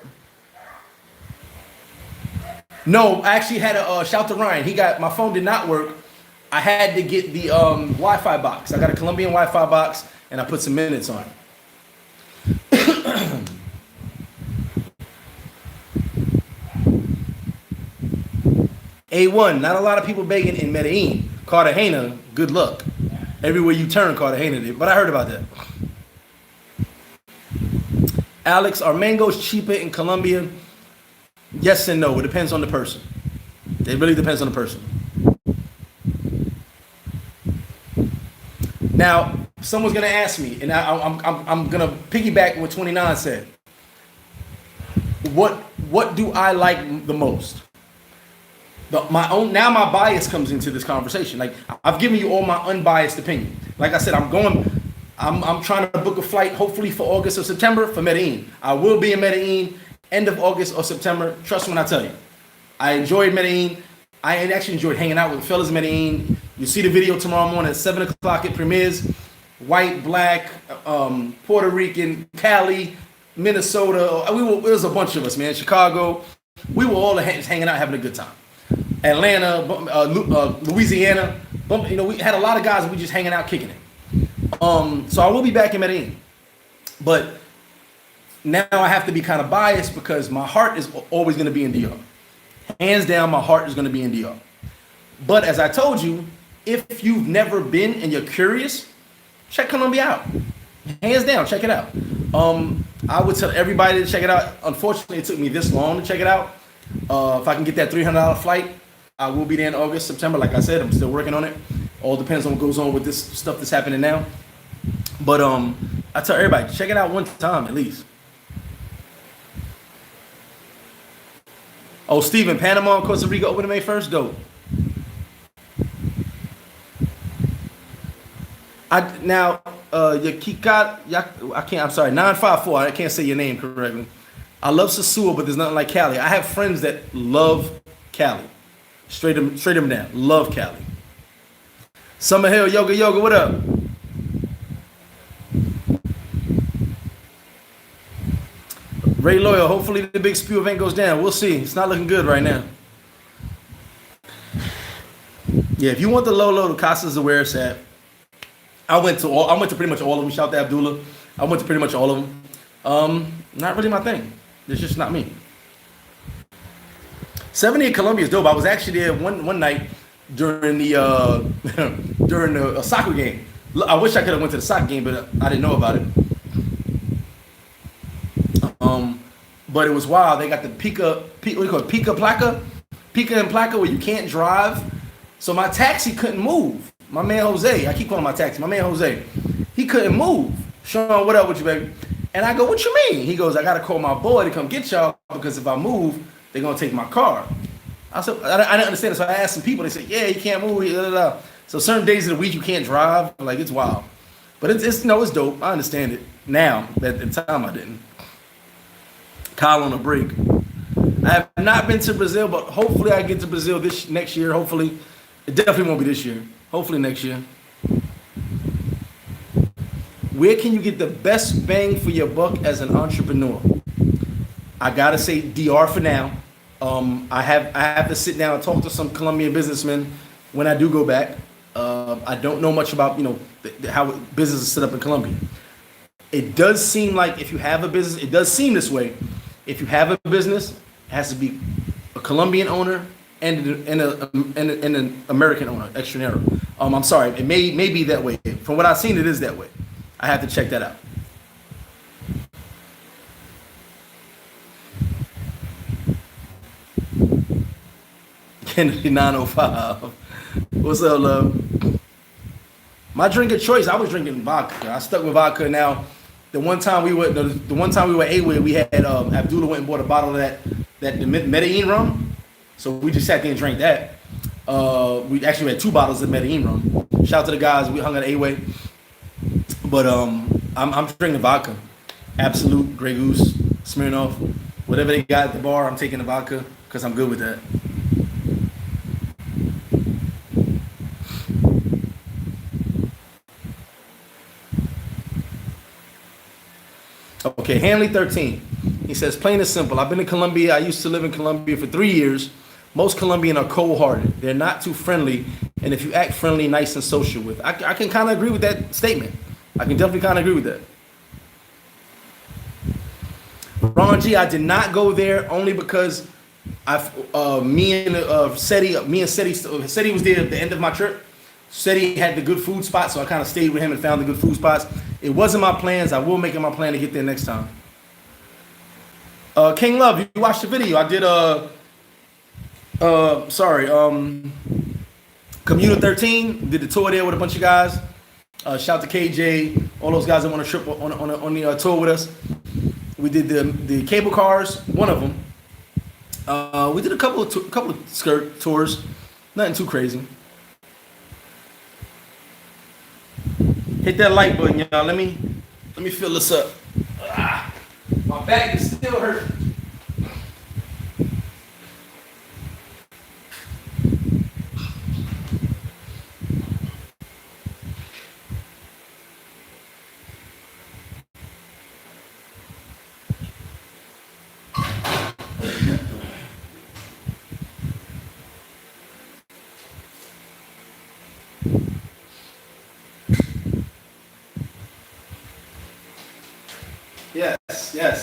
No, I actually had a shout to Ryan. My phone did not work. I had to get the Wi-Fi box. I got a Colombian Wi-Fi box, and I put some minutes on it. A1, not a lot of people begging in Medellin. Cartagena, good luck. Everywhere you turn, Cartagena did. But I heard about that. Alex, are mangoes cheaper in Colombia? Yes and no. It depends on the person. It really depends on the person. Now, someone's gonna ask me, and I'm gonna piggyback what 29 said. What do I like the most? Now my bias comes into this conversation. Like, I've given you all my unbiased opinion. Like I said, I'm trying to book a flight, hopefully for August or September for Medellin. I will be in Medellin end of August or September. Trust me when I tell you. I enjoyed Medellin. I actually enjoyed hanging out with the fellas in Medellin. You see the video tomorrow morning at 7 o'clock. It premieres. White, black, Puerto Rican, Cali, Minnesota. It was a bunch of us, man. Chicago. We were all hanging out, having a good time. Atlanta, Louisiana. You know, we had a lot of guys, and we just hanging out, kicking it. So I will be back in Medellin. But now I have to be kind of biased, because my heart is always going to be in DR. Hands down, my heart is going to be in DR. But as I told you, if you've never been and you're curious, check Colombia out. Hands down, check it out. I would tell everybody to check it out. Unfortunately, it took me this long to check it out. If I can get that $300 flight, I will be there in August, September. Like I said, I'm still working on it. All depends on what goes on with this stuff that's happening now. But I tell everybody, check it out one time at least. Oh, Steven, Panama and Costa Rica open May 1st? Dope. I'm sorry, 954, I can't say your name correctly. I love Sosua, but there's nothing like Cali. I have friends that love Cali. Straight them down. Love Cali. Summer Hill, Yoga, what up? Ray Loyal, hopefully the big spew event goes down. We'll see. It's not looking good right now. Yeah, if you want the low, the Casas are where it's at. I went to pretty much all of them. Shout out to Abdullah. I went to pretty much all of them. Not really my thing. It's just not me. 70 in Colombia is dope. I was actually there one night during the during a soccer game. I wish I could have went to the soccer game, but I didn't know about it. But it was wild. They got the what do you call it? Pica and placa, where you can't drive. So my taxi couldn't move. My man Jose, I keep calling my taxi. My man Jose, he couldn't move. Sean, what up with you, baby? And I go, what you mean? He goes, I gotta call my boy to come get y'all because if I move, they're gonna take my car. I said, I didn't understand it. So I asked some people. They said, yeah, you can't move. Blah, blah, blah. So certain days of the week you can't drive. Like, it's wild. But it's dope. I understand it now. At the time I didn't. Kyle on a break. I have not been to Brazil, but hopefully I get to Brazil next year. Hopefully. It definitely won't be this year. Hopefully next year. Where can you get the best bang for your buck as an entrepreneur? I gotta say DR for now. I have to sit down and talk to some Colombian businessmen when I do go back. I don't know much about how business is set up in Colombia. It does seem like if you have a business, it does seem this way. If you have a business, it has to be a Colombian owner and an American owner, extranjero. I'm sorry, it may be that way. From what I've seen, it is that way. I have to check that out. Kennedy 905. What's up, love? My drink of choice, I was drinking vodka. I stuck with vodka now. The one time we were A-Way, we had Abdullah went and bought a bottle of that Medellin rum. So we just sat there and drank that. We actually had 2 bottles of Medellin rum. Shout out to the guys, we hung at A-Way. But I'm drinking vodka. Absolute, Grey Goose, Smirnoff. Whatever they got at the bar, I'm taking the vodka because I'm good with that. Okay, Hanley 13. He says, plain and simple. I've been in Colombia. I used to live in Colombia for 3 years. Most Colombian are cold-hearted. They're not too friendly. And if you act friendly, nice and social with. I can kind of agree with that statement. I can definitely kind of agree with that. Ron G, I did not go there only because me and Seti was there at the end of my trip. Seti had the good food spots, so I kind of stayed with him and found the good food spots. It wasn't my plans. I will make it my plan to get there next time. King Love, you watched the video. I did Commuter 13, did the tour there with a bunch of guys. Shout to KJ, all those guys that want to trip on the tour with us. We did the cable cars, one of them. We did a couple of skirt tours, nothing too crazy. Hit that like button, y'all. Let me fill this up. My back is still hurting.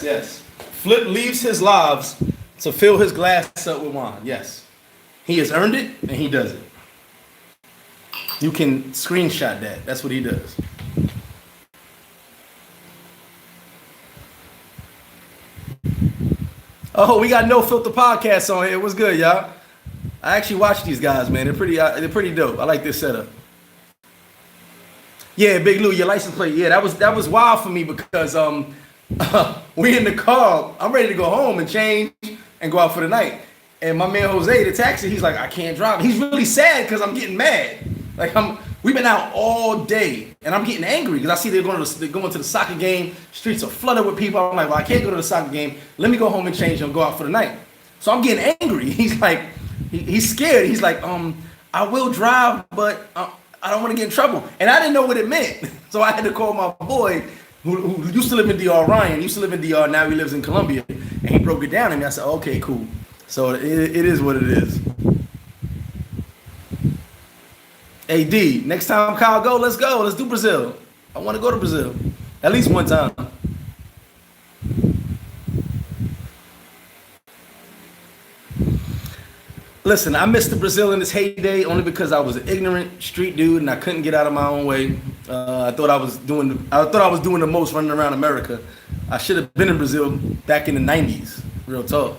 Yes. Flip leaves his lives to fill his glass up with wine. Yes. He has earned it, and he does it. You can screenshot that. That's what he does. Oh, we got No Filter Podcast on here. What's good, y'all? I actually watched these guys, man. They're pretty dope. I like this setup. Yeah, Big Lou, your license plate. Yeah, that was wild for me because we in the car. I'm ready to go home and change and go out for the night. And my man Jose, the taxi, he's like, I can't drive. He's really sad because I'm getting mad. Like we've been out all day and I'm getting angry because I see they're going to the soccer game. Streets are flooded with people. I'm like, well, I can't go to the soccer game. Let me go home and change and go out for the night. So I'm getting angry. He's like, he's scared. He's like, I will drive, but I don't want to get in trouble. And I didn't know what it meant. So I had to call my boy who used to live in DR, Ryan. He used to live in DR, now he lives in Colombia. And he broke it down to me. I said, okay, cool. So it is what it is. AD, next time Kyle go, let's go. Let's do Brazil. I want to go to Brazil. At least one time. Listen, I missed the Brazil in its heyday only because I was an ignorant street dude and I couldn't get out of my own way. I thought I was doing the most running around America. I should have been in Brazil back in the 90s. Real talk.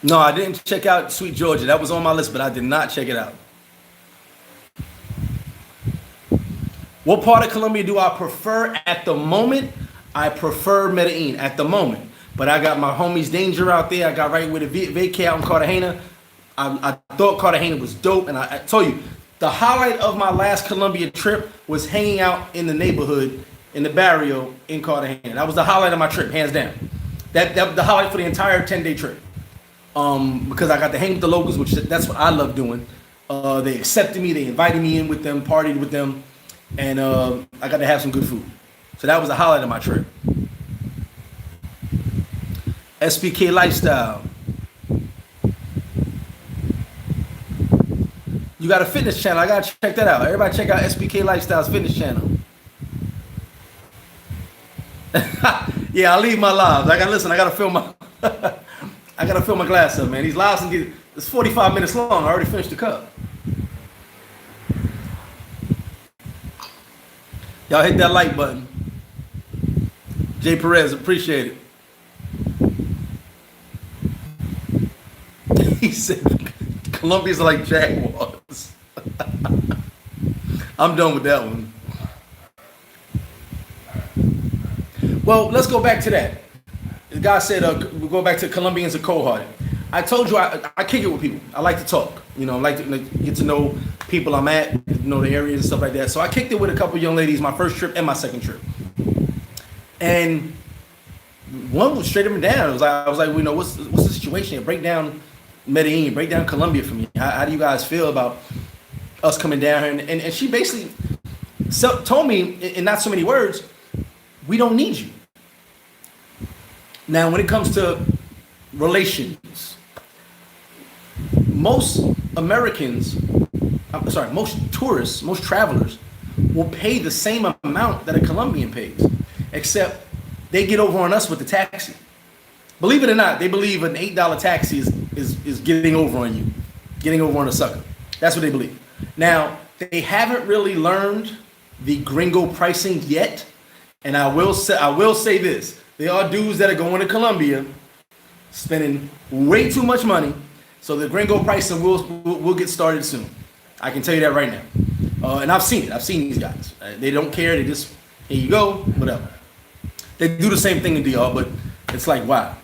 No, I didn't check out Sweet Georgia. That was on my list, but I did not check it out. What part of Colombia do I prefer at the moment? I prefer Medellin at the moment. But I got my homies Danger out there. I got right with a vacay out in Cartagena. I thought Cartagena was dope. And I told you, the highlight of my last Colombia trip was hanging out in the neighborhood, in the barrio in Cartagena. That was the highlight of my trip, hands down. That the highlight for the entire 10-day trip. Because I got to hang with the locals, which that's what I love doing. They accepted me. They invited me in with them, partied with them. And I got to have some good food. So that was the highlight of my trip. SPK Lifestyle. You got a fitness channel. I got to check that out. Everybody check out SPK Lifestyle's fitness channel. Yeah, I'll leave my lives. I got to fill my I got to fill my glass up, man. These lives can get, it's 45 minutes long. I already finished the cup. Y'all hit that like button. Jay Perez, appreciate it. He said, Colombia's like Jaguars. I'm done with that one. Well, let's go back to that. The guy said, we'll go back to Colombians are cold-hearted. I told you I kick it with people. I like to talk. You know, I like to get to know people I'm at, know the areas and stuff like that. So I kicked it with a couple young ladies, my first trip and my second trip. And one was straight up and down. I was like, you know, what's the situation here? Break down Medellin, break down Colombia for me. How do you guys feel about us coming down here? And she basically told me, in not so many words, we don't need you. Now, when it comes to relations, most tourists, most travelers will pay the same amount that a Colombian pays, except they get over on us with the taxi. Believe it or not, they believe an $8 taxi is getting over on you, getting over on a sucker. That's what they believe. Now, they haven't really learned the gringo pricing yet, and I will say this. There are dudes that are going to Colombia spending way too much money, so the gringo pricing will get started soon. I can tell you that right now. And I've seen it. I've seen these guys. They don't care. They just, here you go, whatever. They do the same thing in DR, but it's like, wow.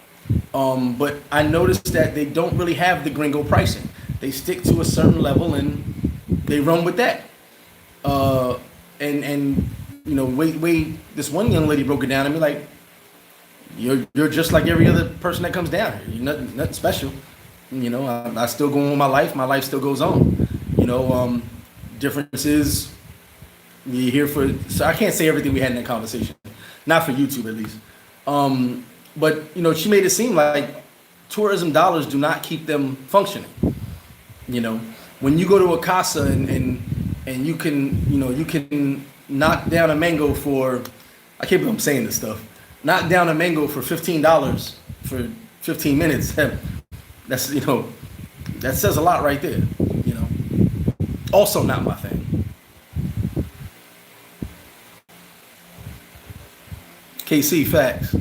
But I noticed that they don't really have the gringo pricing. They stick to a certain level and they run with that. And you know, this one young lady broke it down to me like, you're just like every other person that comes down here. You're nothing special. You know, I still go on with my life. My life still goes on. You know, difference is you're here for. So I can't say everything we had in that conversation, not for YouTube at least. But you know, she made it seem like tourism dollars do not keep them functioning. You know, when you go to a casa and you can knock down a mango for, I can't believe I'm saying this stuff. Knock down a mango for $15 for 15 minutes. That's, you know, that says a lot right there. You know, also not my thing. KC facts.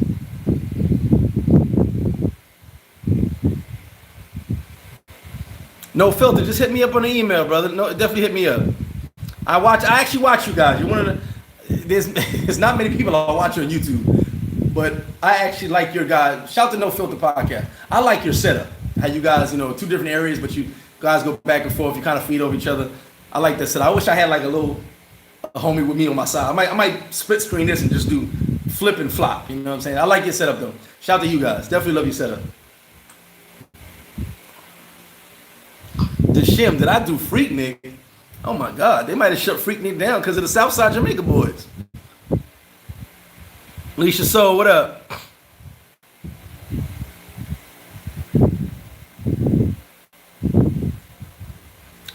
No filter. Just hit me up on the email, brother. No, definitely hit me up. I actually watch you guys. You're one of the. There's not many people I watch on YouTube, but I actually like your guys. Shout to No Filter Podcast. I like your setup. How you guys, you know, two different areas, but you guys go back and forth. You kind of feed over each other. I like that setup. I wish I had like a homie with me on my side. I might split screen this and just do flip and flop. You know what I'm saying? I like your setup though. Shout out to you guys. Definitely love your setup. The Shim, did I do Freaknik? Oh my God, they might have shut Freaknik down because of the Southside Jamaica boys. Alicia Soul, what up?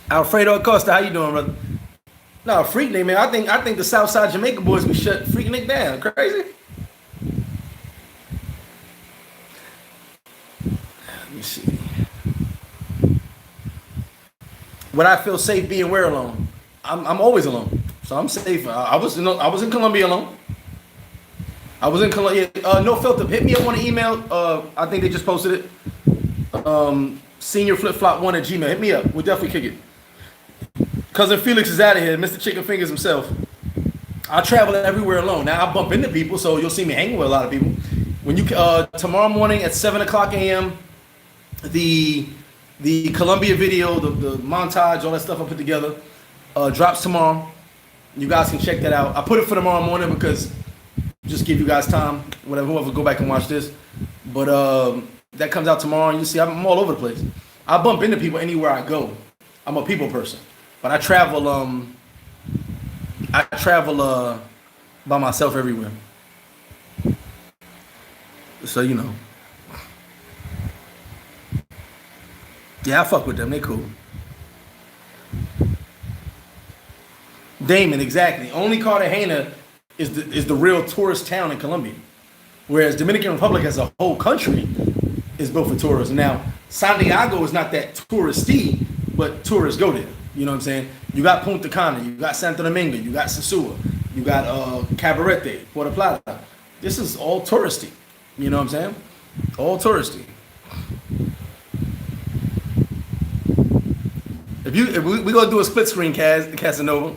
Alfredo Acosta, how you doing, brother? No, Freaknik, man. I think the Southside Jamaica boys we shut Freaknik down. Crazy. Let me see. Would I feel safe being where alone? I'm always alone, so I'm safe. I was in Colombia alone. I was in Colombia. No filter. Hit me up on an email. I think they just posted it. Seniorflipflop1@gmail. Hit me up. We'll definitely kick it. Cousin Felix is out of here. Mr. Chicken Fingers himself. I travel everywhere alone. Now I bump into people, so you'll see me hanging with a lot of people. When you tomorrow morning at 7:00 a.m. The Colombia video, the montage, all that stuff I put together, drops tomorrow. You guys can check that out. I put it for tomorrow morning because just give you guys time, whoever go back and watch this. But that comes out tomorrow, and you see I'm all over the place. I bump into people anywhere I go. I'm a people person, but I travel by myself everywhere. So you know. Yeah, I fuck with them. They cool. Damon, exactly. Only Cartagena is the real tourist town in Colombia, whereas Dominican Republic as a whole country is built for tourism. Now, Santiago is not that touristy, but tourists go there. You know what I'm saying? You got Punta Cana, you got Santo Domingo, you got Sosua, you got Cabarete, Puerto Plata. This is all touristy. You know what I'm saying? All touristy. If we gonna do a split screen, Casanova.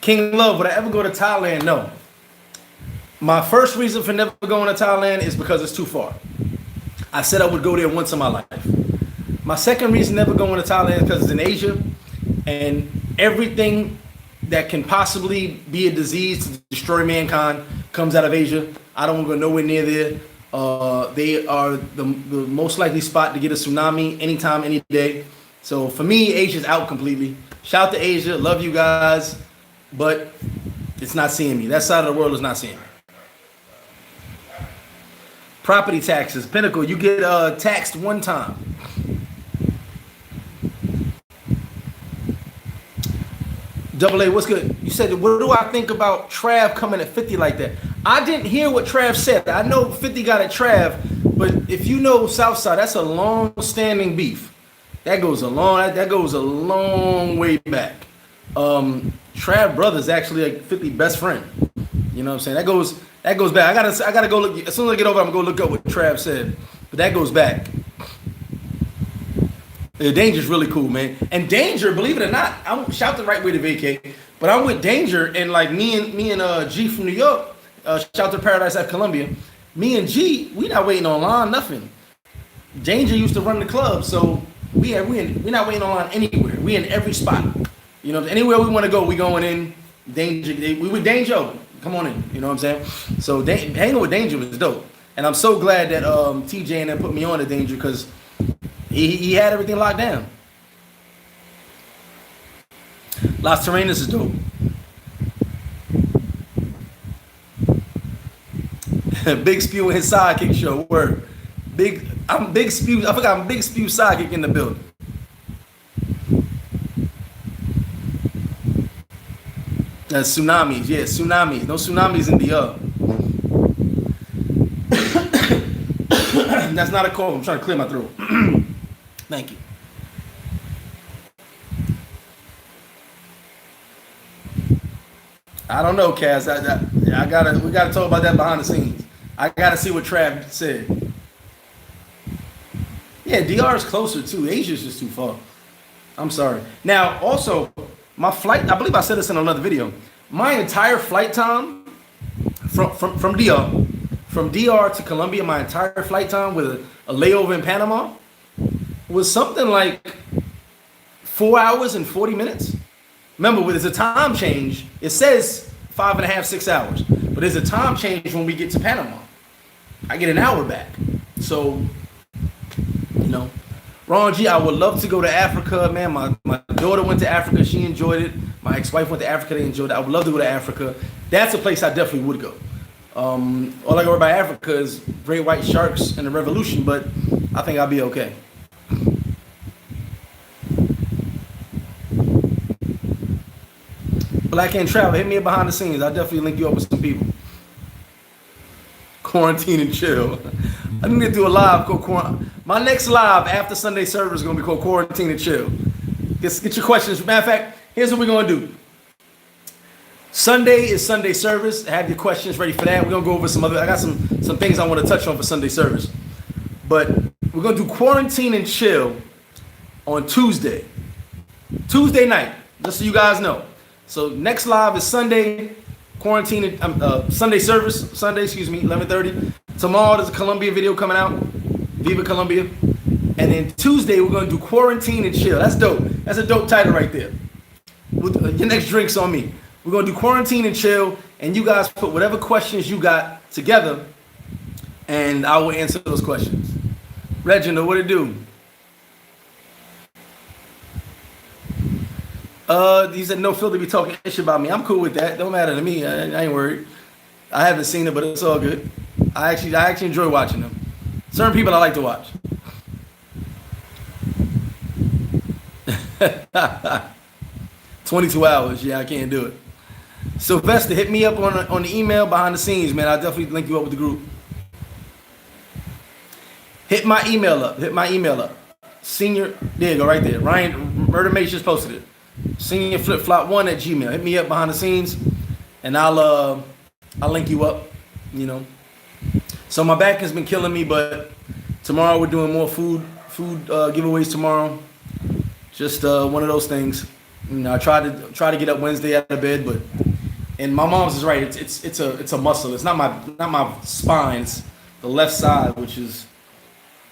King Love, would I ever go to Thailand? No. My first reason for never going to Thailand is because it's too far. I said I would go there once in my life. My second reason never going to Thailand is because it's in Asia, and everything that can possibly be a disease to destroy mankind comes out of Asia. I don't want to go nowhere near there. They are the most likely spot to get a tsunami anytime, any day. So for me, Asia's out completely. Shout out to Asia, love you guys, but it's not seeing me. That side of the world is not seeing me. Property taxes, Pinnacle, you get taxed one time. Double A, what's good? You said, what do I think about Trav coming at 50 like that? I didn't hear what Trav said. I know 50 got at Trav, but if you know Southside, that's a long-standing beef. That goes a long way back. Trav brother's actually like 50 best friend. You know what I'm saying? That goes back. I gotta go look. As soon as I get over, I'm gonna go look up what Trav said. But that goes back. Danger's really cool, man. And Danger, believe it or not, I'm shout the right way to vacate. But I'm with Danger, and like me and G from New York. Shout to Paradise at Colombia. Me and G, we not waiting on line, nothing. Danger used to run the club, so we're not waiting on line anywhere. We in every spot. You know, anywhere we want to go, we going in. Danger, we with Danger. Come on in. You know what I'm saying? So hanging with Danger was dope, and I'm so glad that TJ and them put me on to Danger because he had everything locked down. Las Terrenas is dope. Big Spew and his sidekick show. Word. I'm Big Spew. I forgot I'm Big Spew sidekick in the building. Tsunamis, yeah, tsunamis. No tsunamis in the That's not a cough. I'm trying to clear my throat. Thank you. I don't know, Kaz. We gotta talk about that behind the scenes. I gotta see what Trav said. Yeah, DR is closer too. Asia's just too far. I'm sorry. Now, also, my flight, I believe I said this in another video. My entire flight time from DR to Colombia, my entire flight time with a layover in Panama was something like 4 hours and 40 minutes. Remember, there's a time change. It says 5.5, 6 hours, but there's a time change when we get to Panama. I get an hour back. So, you know, Ron G, I would love to go to Africa, man. My daughter went to Africa. She enjoyed it. My ex-wife went to Africa. They enjoyed it. I would love to go to Africa. That's a place I definitely would go. All I go about Africa is great white sharks and the revolution, but I think I'll be okay. Black and Travel, hit me up behind the scenes. I'll definitely link you up with some people. Quarantine and chill. I need to do a live called my next live after Sunday service is gonna be called Quarantine and Chill. Get your questions. Matter of fact, here's what we're gonna do. Sunday is Sunday service. Have your questions ready for that. We're gonna go over some other. I got some things I want to touch on for Sunday service, but we're gonna do Quarantine and Chill on Tuesday night. Just so you guys know. So next live is Sunday. Quarantine, Sunday service, Sunday, 11:30. Tomorrow there's a Colombian video coming out, Viva Colombia. And then Tuesday we're gonna do Quarantine and Chill. That's dope. That's a dope title right there. Your next drink's on me. We're gonna do Quarantine and Chill, and you guys put whatever questions you got together, and I will answer those questions. Reginald, what it do? He said no filter be talking shit about me. I'm cool with that. Don't matter to me. I ain't worried. I haven't seen it, but it's all good. I actually enjoy watching them. Certain people I like to watch. 22 hours. Yeah, I can't do it. Sylvester, hit me up on the email behind the scenes, man. I'll definitely link you up with the group. Hit my email up. Senior, there you go, right there. Ryan Murder Mage just posted it. SeniorFlipFlop1@gmail. Hit me up behind the scenes, and I'll link you up. You know. So my back has been killing me, but tomorrow we're doing more food giveaways tomorrow. Just one of those things. You know, I try to get up Wednesday out of bed, but and my mom's is right. It's a muscle. It's not my spine. It's the left side, which is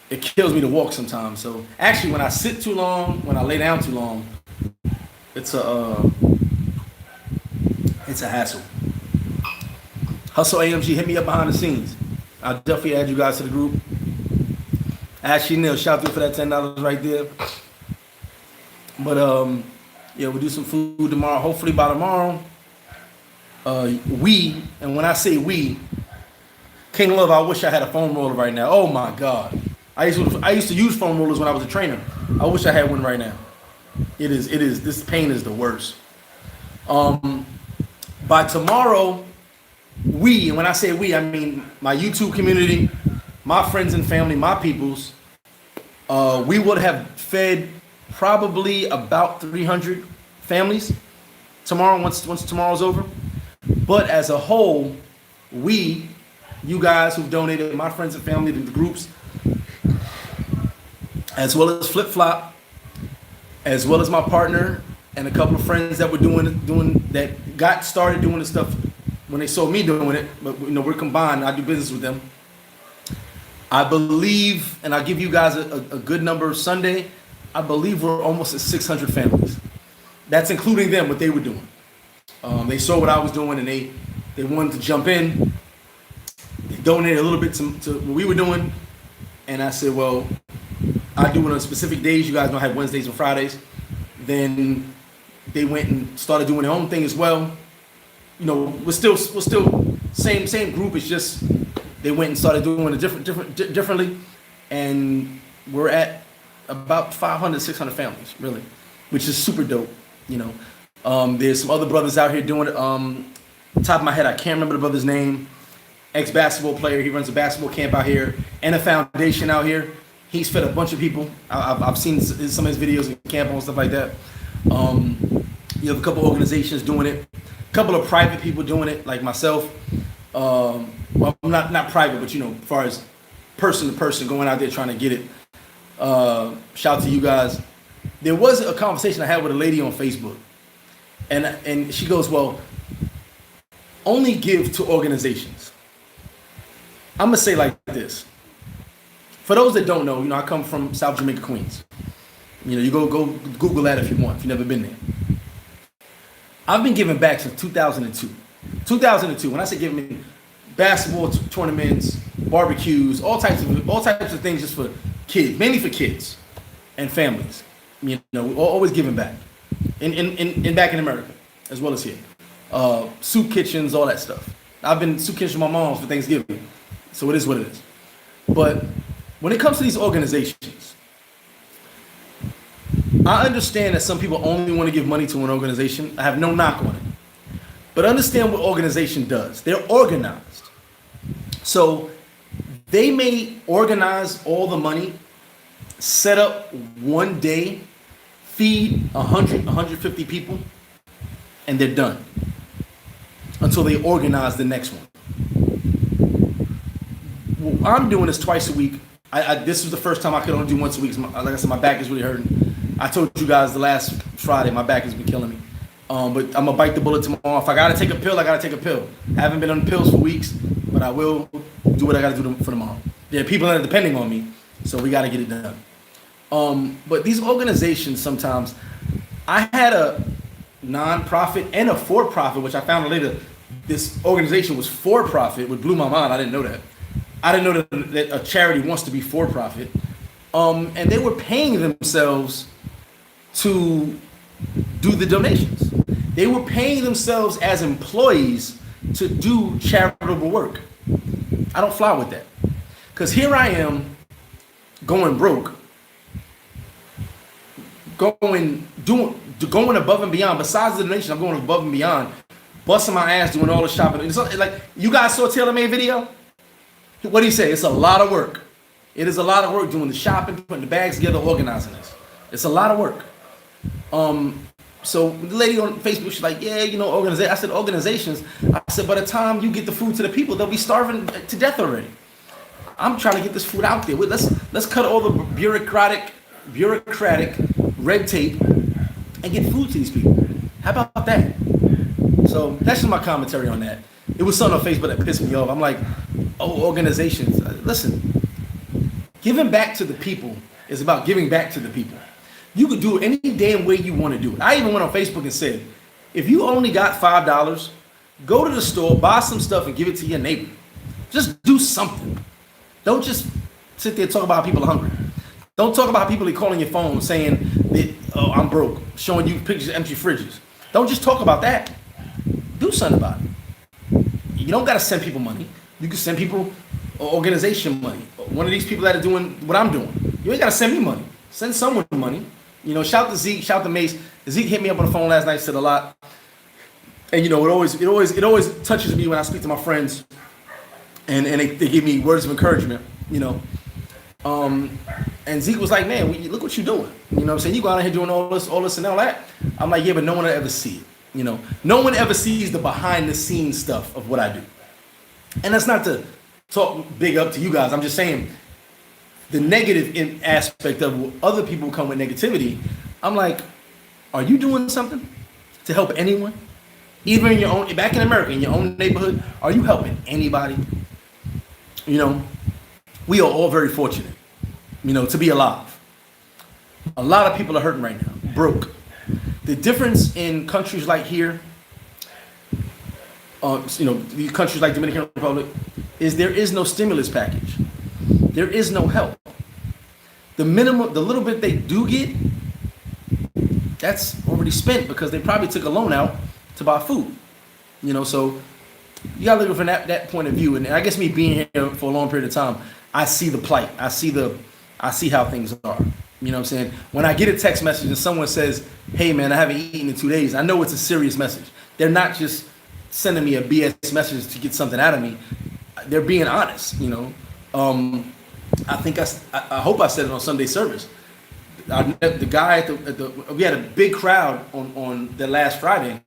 it kills me to walk sometimes. So actually, when I sit too long, when I lay down too long, it's a hassle. Hustle AMG, hit me up behind the scenes. I'll definitely add you guys to the group. Ashley Neal, shout out to you for that $10 right there. But yeah, we'll do some food tomorrow. Hopefully by tomorrow, and when I say we, King Love, I wish I had a foam roller right now. Oh my God. I used to use foam rollers when I was a trainer. I wish I had one right now. It is, this pain is the worst. By tomorrow, and when I say we, I mean my YouTube community, my friends and family, my peoples, we would have fed probably about 300 families tomorrow, once tomorrow's over. But as a whole, you guys who've donated, my friends and family, the groups, as well as Flip Flop, as well as my partner and a couple of friends that were doing that got started doing the stuff when they saw me doing it, but you know, we're combined. I do business with them. I believe, and I'll give you guys a good number Sunday, I believe we're almost at 600 families. That's including them, what they were doing. They saw what I was doing and they wanted to jump in. They donated a little bit to what we were doing. And I said, well, I do it on specific days. You guys don't have Wednesdays and Fridays. Then they went and started doing their own thing as well. You know, we're still same group. It's just they went and started doing it differently. And we're at about 500, 600 families, really, which is super dope. You know, there's some other brothers out here doing it. Top of my head, I can't remember the brother's name. Ex-basketball player. He runs a basketball camp out here and a foundation out here. He's fed a bunch of people. I've seen some of his videos in camp and stuff like that. You have a couple organizations doing it. A couple of private people doing it, like myself. Well, not private, but you know, as far as person to person going out there trying to get it. Shout out to you guys. There was a conversation I had with a lady on Facebook, and she goes, well, only give to organizations. I'm gonna say like this. For those that don't know, you know, I come from South Jamaica, Queens. You know, you go Google that if you want, if you've never been there. I've been giving back since 2002. 2002, when I say giving, basketball tournaments, barbecues, all types of things just for kids, mainly for kids and families. You know, always giving back. In back in America, as well as here. Soup kitchens, all that stuff. I've been soup kitchen with my mom's for Thanksgiving. So it is what it is. But when it comes to these organizations, I understand that some people only want to give money to an organization. I have no knock on it. But understand what organization does. They're organized. So they may organize all the money, set up one day, feed 100, 150 people, and they're done until they organize the next one. What I'm doing this twice a week. This was the first time I could only do once a week. Like I said, my back is really hurting. I told you guys the last Friday, my back has been killing me. But I'm gonna bite the bullet tomorrow. If I gotta take a pill, I gotta take a pill. I haven't been on pills for weeks, but I will do what I gotta do for tomorrow. There are people that are depending on me, so we gotta get it done. But these organizations sometimes, I had a non-profit and a for-profit, which I found out later. This organization was for-profit, which blew my mind. I didn't know that. I didn't know that a charity wants to be for-profit. And they were paying themselves to do the donations. They were paying themselves as employees to do charitable work. I don't fly with that. Because here I am going broke, going above and beyond. Besides the donation, I'm going above and beyond, busting my ass doing all the shopping. It's like, you guys saw Taylor Made video? What do you say? It's a lot of work. It is a lot of work doing the shopping, putting the bags together, organizing this. It's a lot of work. So the lady on Facebook, she's like, yeah, I said, organizations. I said, by the time you get the food to the people, they'll be starving to death already. I'm trying to get this food out there. Let's cut all the bureaucratic red tape and get food to these people. How about that? So that's just my commentary on that. It was something on Facebook that pissed me off. I'm like, oh, organizations. Listen, giving back to the people is about giving back to the people. You could do it any damn way you want to do it. I even went on Facebook and said, if you only got $5, go to the store, buy some stuff, and give it to your neighbor. Just do something. Don't just sit there and talk about how people are hungry. Don't talk about people that calling your phone saying that, oh, I'm broke, showing you pictures of empty fridges. Don't just talk about that. Do something about it. You don't got to send people money. You can send people organization money. One of these people that are doing what I'm doing. You ain't got to send me money. Send someone money. Shout to Zeke, shout to Mace. Zeke hit me up on the phone last night, said a lot. And it always touches me when I speak to my friends and they give me words of encouragement, And Zeke was like, man, look what you're doing. You know what I'm saying? You go out here doing all this and all that. I'm like, yeah, but no one will ever see it. No one ever sees the behind the scenes stuff of what I do. And that's not to talk big up to you guys. I'm just saying the negative aspect of other people come with negativity. I'm like, are you doing something to help anyone? Even in your own, back in America, in your own neighborhood, are you helping anybody? We are all very fortunate, to be alive. A lot of people are hurting right now, broke. The difference in countries like here, the countries like Dominican Republic, is there is no stimulus package. There is no help. The little bit they do get, that's already spent because they probably took a loan out to buy food. So you gotta look at it from that point of view. And I guess me being here for a long period of time, I see the plight. I see how things are. You know what I'm saying? When I get a text message and someone says, hey man, I haven't eaten in 2 days, I know it's a serious message. They're not just sending me a BS message to get something out of me. They're being honest, I think I hope I said it on Sunday service. The guy we had a big crowd on the last Friday,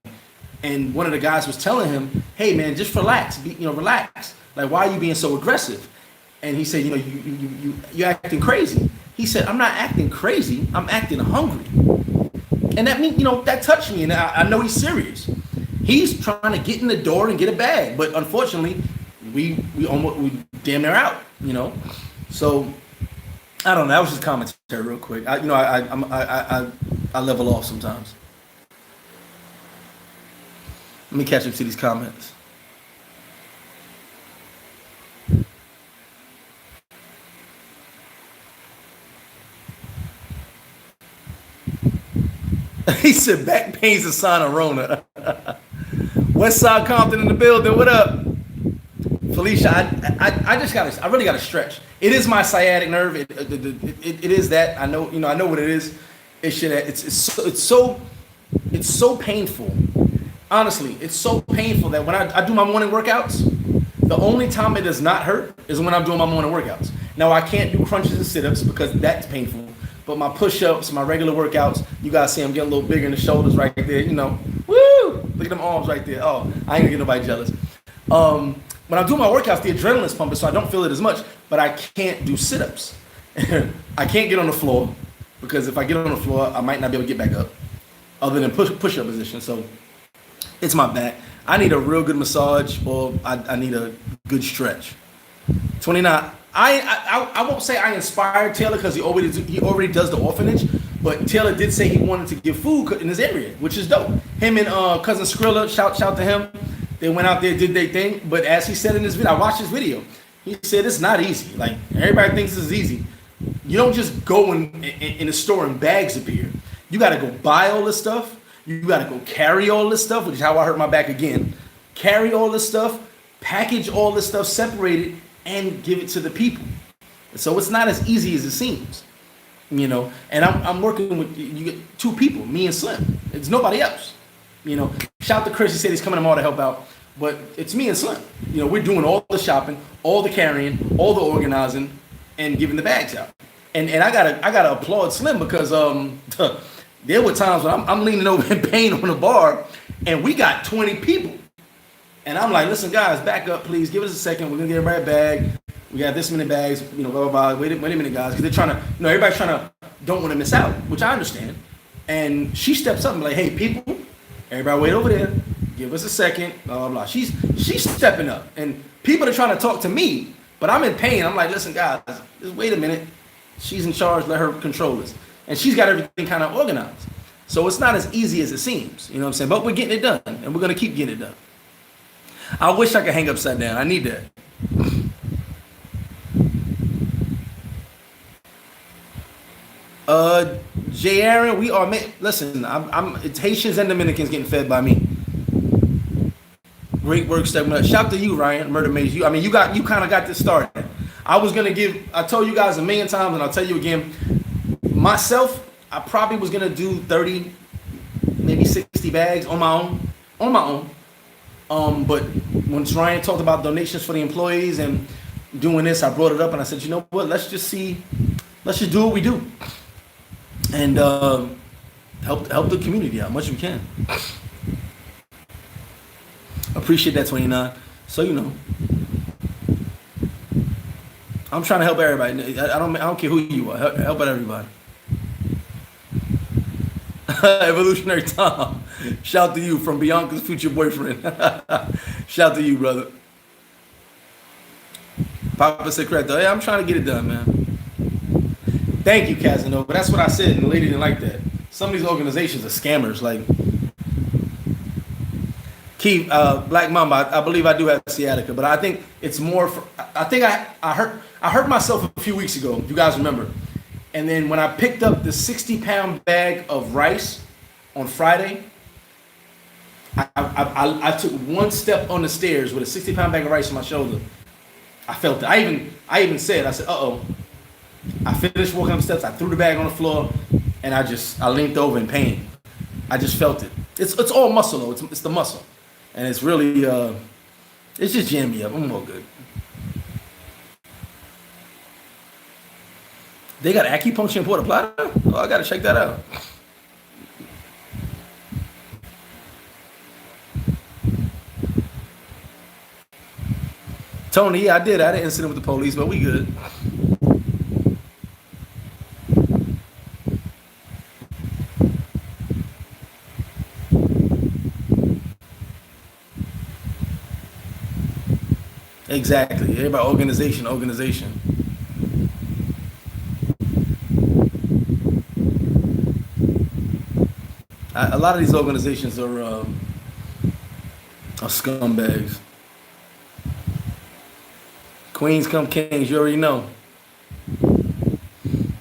and one of the guys was telling him, hey man, just relax, relax. Like, why are you being so aggressive? And he said, you're acting crazy. He said, I'm not acting crazy, I'm acting hungry. And that means, that touched me, and I know he's serious. He's trying to get in the door and get a bag, but unfortunately, we damn near out, So I don't know. That was just commentary, real quick. I level off sometimes. Let me catch up to these comments. He said back pain's a sign of Rona. West Side Compton in the building. What up? Felicia, I really gotta stretch. It is my sciatic nerve. It is that. I know, I know what it is. It's so painful Honestly, it's so painful that when I do my morning workouts, the only time it does not hurt is when I'm doing my morning workouts. Now, I can't do crunches and sit-ups because that's painful. But my push-ups, my regular workouts, you guys see I'm getting a little bigger in the shoulders right there, you know. Woo! Look at them arms right there. Oh, I ain't gonna get nobody jealous. When I do my workouts, the adrenaline's pumping, so I don't feel it as much, but I can't do sit-ups. I can't get on the floor because if I get on the floor, I might not be able to get back up other than push-up position. So it's my back. I need a real good massage or I need a good stretch. 29. I won't say I inspired Taylor because he already does the orphanage, but Taylor did say he wanted to give food in his area, which is dope. Him and cousin Skrilla, shout to him. They went out there, did their thing, but as he said in this video, I watched his video. He said it's not easy. Like everybody thinks this is easy. You don't just go in the store and bags appear. You got to go buy all this stuff. You got to go carry all this stuff, which is how I hurt my back again. Carry all this stuff, package all this stuff, separate it, and give it to the people. So it's not as easy as it seems, you know. And I'm working with you get two people, me and Slim. It's nobody else, you know. Shout to Chris. He said he's coming tomorrow to help out, but it's me and Slim. You know, we're doing all the shopping, all the carrying, all the organizing, and giving the bags out. And I gotta applaud Slim because there were times when I'm leaning over in pain on the bar, and we got 20 people. And I'm like, listen, guys, back up, please. Give us a second. We're going to get everybody a bag. We got this many bags, you know, blah, blah, blah. Wait a minute, guys. Because they're trying to, you know, everybody's trying to, don't want to miss out, which I understand. And she steps up and like, hey, people, everybody wait over there. Give us a second, blah, blah, blah. She's stepping up. And people are trying to talk to me, but I'm in pain. I'm like, listen, guys, just wait a minute. She's in charge. Let her control this. And she's got everything kind of organized. So it's not as easy as it seems. You know what I'm saying? But we're getting it done. And we're going to keep getting it done. I wish I could hang upside down. I need that. Jay Aaron, we are. Listen, it's Haitians and Dominicans getting fed by me. Great work stepping up. Shout to you, Ryan. Murder Maze. You kind of got this started. I told you guys a million times, and I'll tell you again. Myself, I probably was gonna do 30, maybe 60 bags on my own. But when Ryan talked about donations for the employees and doing this, I brought it up and I said, you know what, let's just do what we do and help the community out much as we can. Appreciate that, 29. So you know, I'm trying to help everybody. I don't care who you are. Help out everybody. Evolutionary Tom. Shout to you from Bianca's future boyfriend. Shout to you, brother. Papa Secreto. Hey, I'm trying to get it done, man. Thank you, Casanova. That's what I said, and the lady didn't like that. Some of these organizations are scammers. Like Keith, Black Mamba. I believe I do have sciatica, but I think it's more. I hurt myself a few weeks ago. If you guys remember. And then when I picked up the 60-pound bag of rice on Friday, I took one step on the stairs with a 60-pound bag of rice on my shoulder. I felt it. I even said, I said, uh-oh. I finished walking up the steps. I threw the bag on the floor, and I leaned over in pain. I just felt it. It's all muscle, though. It's the muscle. And it's really, it's just jammed me up. I'm all good. They got acupuncture in Puerto Plata? Oh, I got to check that out. Tony, yeah, I had an incident with the police, but we good. Exactly. Everybody, organization. A lot of these organizations are scumbags. Queens come kings, you already know.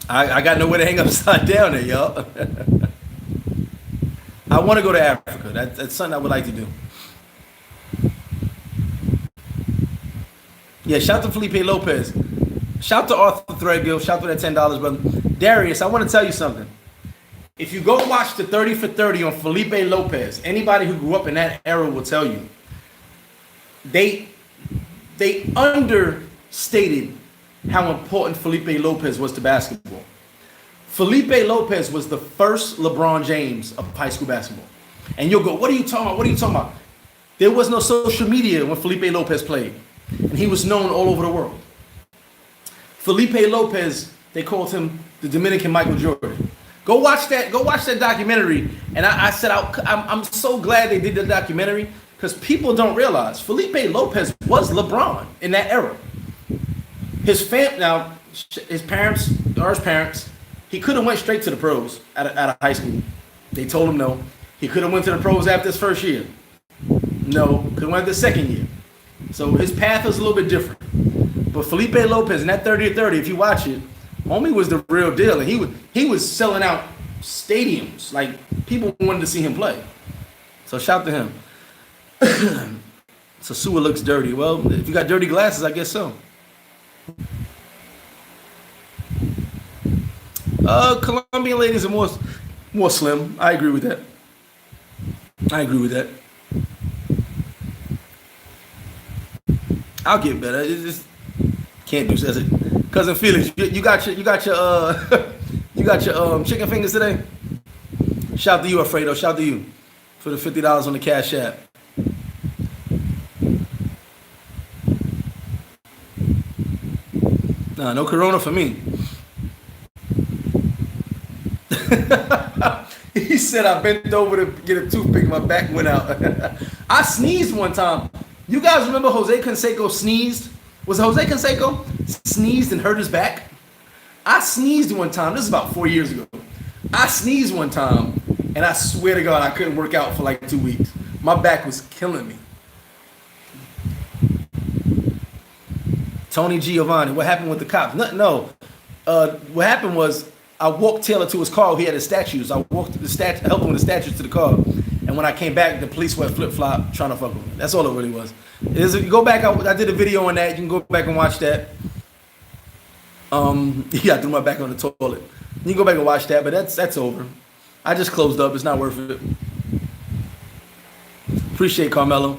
I got nowhere to hang upside down there, y'all. I want to go to Africa. That's something I would like to do. Yeah, shout to Felipe Lopez. Shout to Arthur Threadgill. Shout to that $10, brother. Darius, I want to tell you something. If you go watch the 30 for 30 on Felipe Lopez, anybody who grew up in that era will tell you, they understated how important Felipe Lopez was to basketball. Felipe Lopez was the first LeBron James of high school basketball. And you'll go, what are you talking about? What are you talking about? There was no social media when Felipe Lopez played. And he was known all over the world. Felipe Lopez, they called him the Dominican Michael Jordan. Go watch that documentary. And I said, I'm so glad they did the documentary, because people don't realize Felipe Lopez was LeBron in that era. His parents, he could have went straight to the pros out of high school. They told him no. He could have went to the pros after his first year. No, could have went the second year. So his path was a little bit different. But Felipe Lopez in that 30 to 30, if you watch it, homie was the real deal. And he was selling out stadiums. Like, people wanted to see him play. So shout to him. Sosua looks dirty. Well, if you got dirty glasses, I guess so. Colombian ladies are more slim. I agree with that. I'll get better. It just can't do so. Cousin Felix, you got your chicken fingers today. Shout to you, Alfredo. Shout to you for the $50 on the Cash App. Nah, no Corona for me. He said I bent over to get a toothpick, my back went out. I sneezed one time. You guys remember Jose Canseco sneezed? Was it Jose Canseco? Sneezed and hurt his back? I sneezed one time. This is about 4 years ago. I sneezed one time, and I swear to God, I couldn't work out for like 2 weeks. My back was killing me. Tony Giovanni, what happened with the cops? No. What happened was, I walked Taylor to his car. He had his statues. I walked the helped him with the statues to the car. And when I came back, the police were flip-flop trying to fuck with me. That's all it really was. You go back, I did a video on that. You can go back and watch that. Yeah, I threw my back on the toilet. You can go back and watch that, but that's over. I just closed up. It's not worth it. Appreciate Carmelo.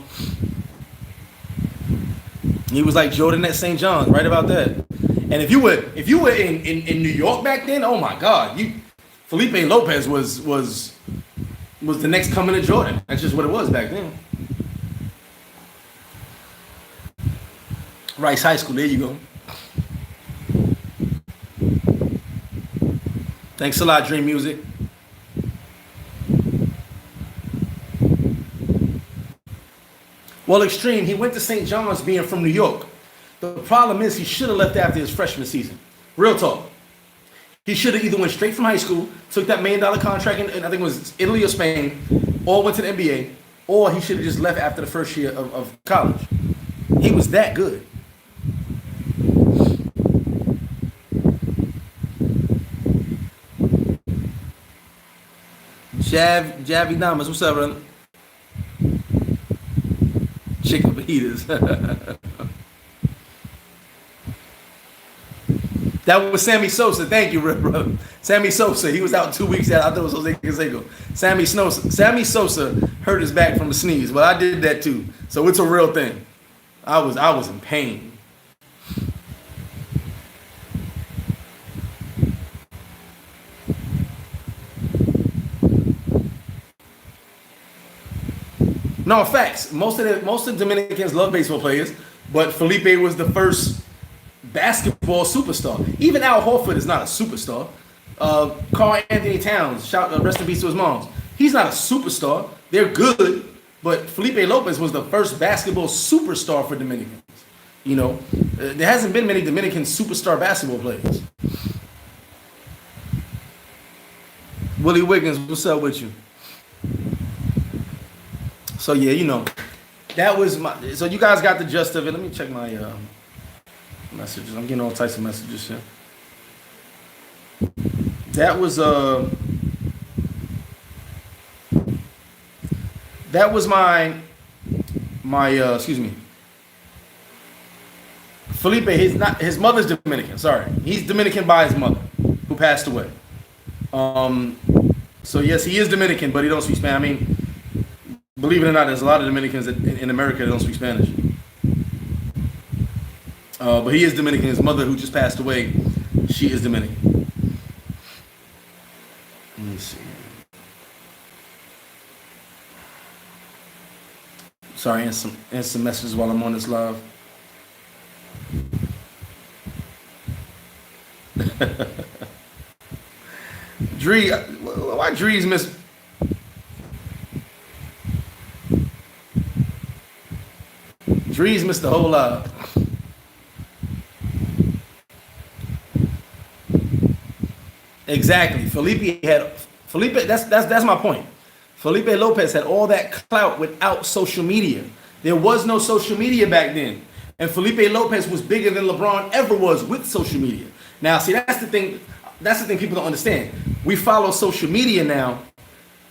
He was like Jordan at St. John's, right about that. And if you were in New York back then, oh my God, Felipe Lopez was the next coming of Jordan. That's just what it was back then. Rice High School, there you go. Thanks a lot, Dream Music. Well, Extreme, he went to St. John's being from New York. The problem is he should have left after his freshman season. Real talk. He should have either went straight from high school, took that $1 million contract in I think it was Italy or Spain, or went to the NBA, or he should have just left after the first year of college. He was that good. Javi Damas, what's up, brother? Chicken fajitas. That was Sammy Sosa. Thank you, brother. Sammy Sosa. He was out 2 weeks out. I thought it was Jose Canseco. Sammy Sosa hurt his back from a sneeze. Well, I did that too. So it's a real thing. I was in pain. No, facts. Most of the Dominicans love baseball players, but Felipe was the first basketball superstar. Even Al Horford is not a superstar. Karl Anthony Towns, rest in peace to his moms. He's not a superstar. They're good, but Felipe Lopez was the first basketball superstar for Dominicans. You know, there hasn't been many Dominican superstar basketball players. Willie Wiggins, what's up with you? So yeah, you know, that was so you guys got the gist of it. Let me check my messages. I'm getting all types of messages here. That was my excuse me. Felipe, his mother's Dominican. Sorry, he's Dominican by his mother, who passed away. So yes, he is Dominican, but he don't speak Spanish. I mean, believe it or not, there's a lot of Dominicans in America that don't speak Spanish. But he is Dominican. His mother, who just passed away, she is Dominican. Let me see. Sorry, answer some messages while I'm on this live. Dree, why Drees miss? Drees missed the whole lot. Exactly. Felipe. That's my point. Felipe Lopez had all that clout without social media. There was no social media back then. And Felipe Lopez was bigger than LeBron ever was with social media. Now, see, that's the thing people don't understand. We follow social media now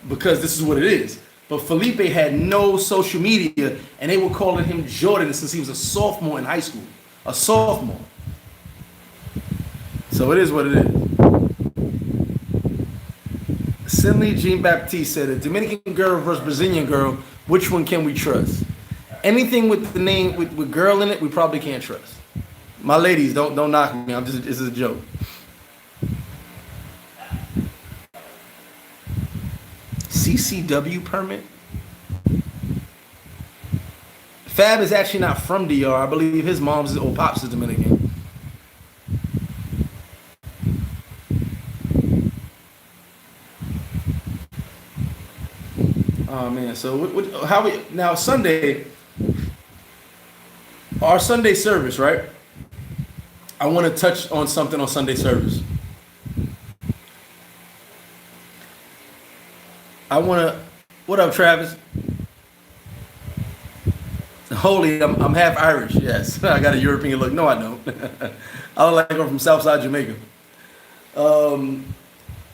because this is what it is. But Felipe had no social media, and they were calling him Jordan since he was a sophomore in high school. A sophomore. So it is what it is. Cindy Jean Baptiste said, a Dominican girl versus Brazilian girl, which one can we trust? Anything with the name with girl in it, we probably can't trust. My ladies, don't knock me. This is a joke. CCW permit? Fab is actually not from DR. I believe his mom's or pops is Dominican. Oh man, so how we now Sunday, our Sunday service, right? I want to touch on something on Sunday service. What up, Travis? Holy, I'm half Irish. Yes, I got a European look. No, I don't. I look like I'm from Southside Jamaica.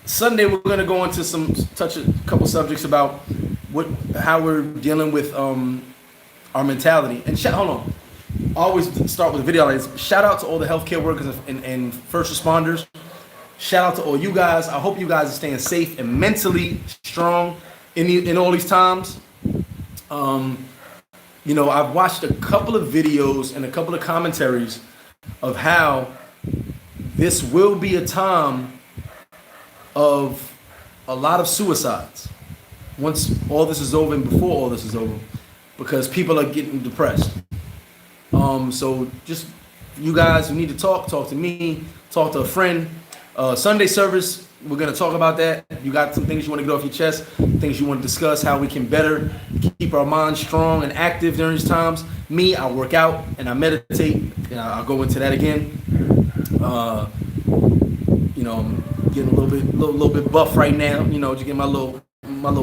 Sunday we're gonna go into touch a couple subjects about how we're dealing with our mentality. And hold on, always start with the video. Shout out to all the healthcare workers and first responders. Shout out to all you guys. I hope you guys are staying safe and mentally strong in all these times. You know, I've watched a couple of videos and a couple of commentaries of how this will be a time of a lot of suicides once all this is over and before all this is over, because people are getting depressed. So just you guys who need to talk to me, talk to a friend. Sunday service, we're going to talk about that. You got some things you want to get off your chest, things you want to discuss, how we can better keep our minds strong and active during these times. Me, I work out and I meditate, and I'll go into that again. You know, I'm getting a little bit buff right now. You know, just getting my little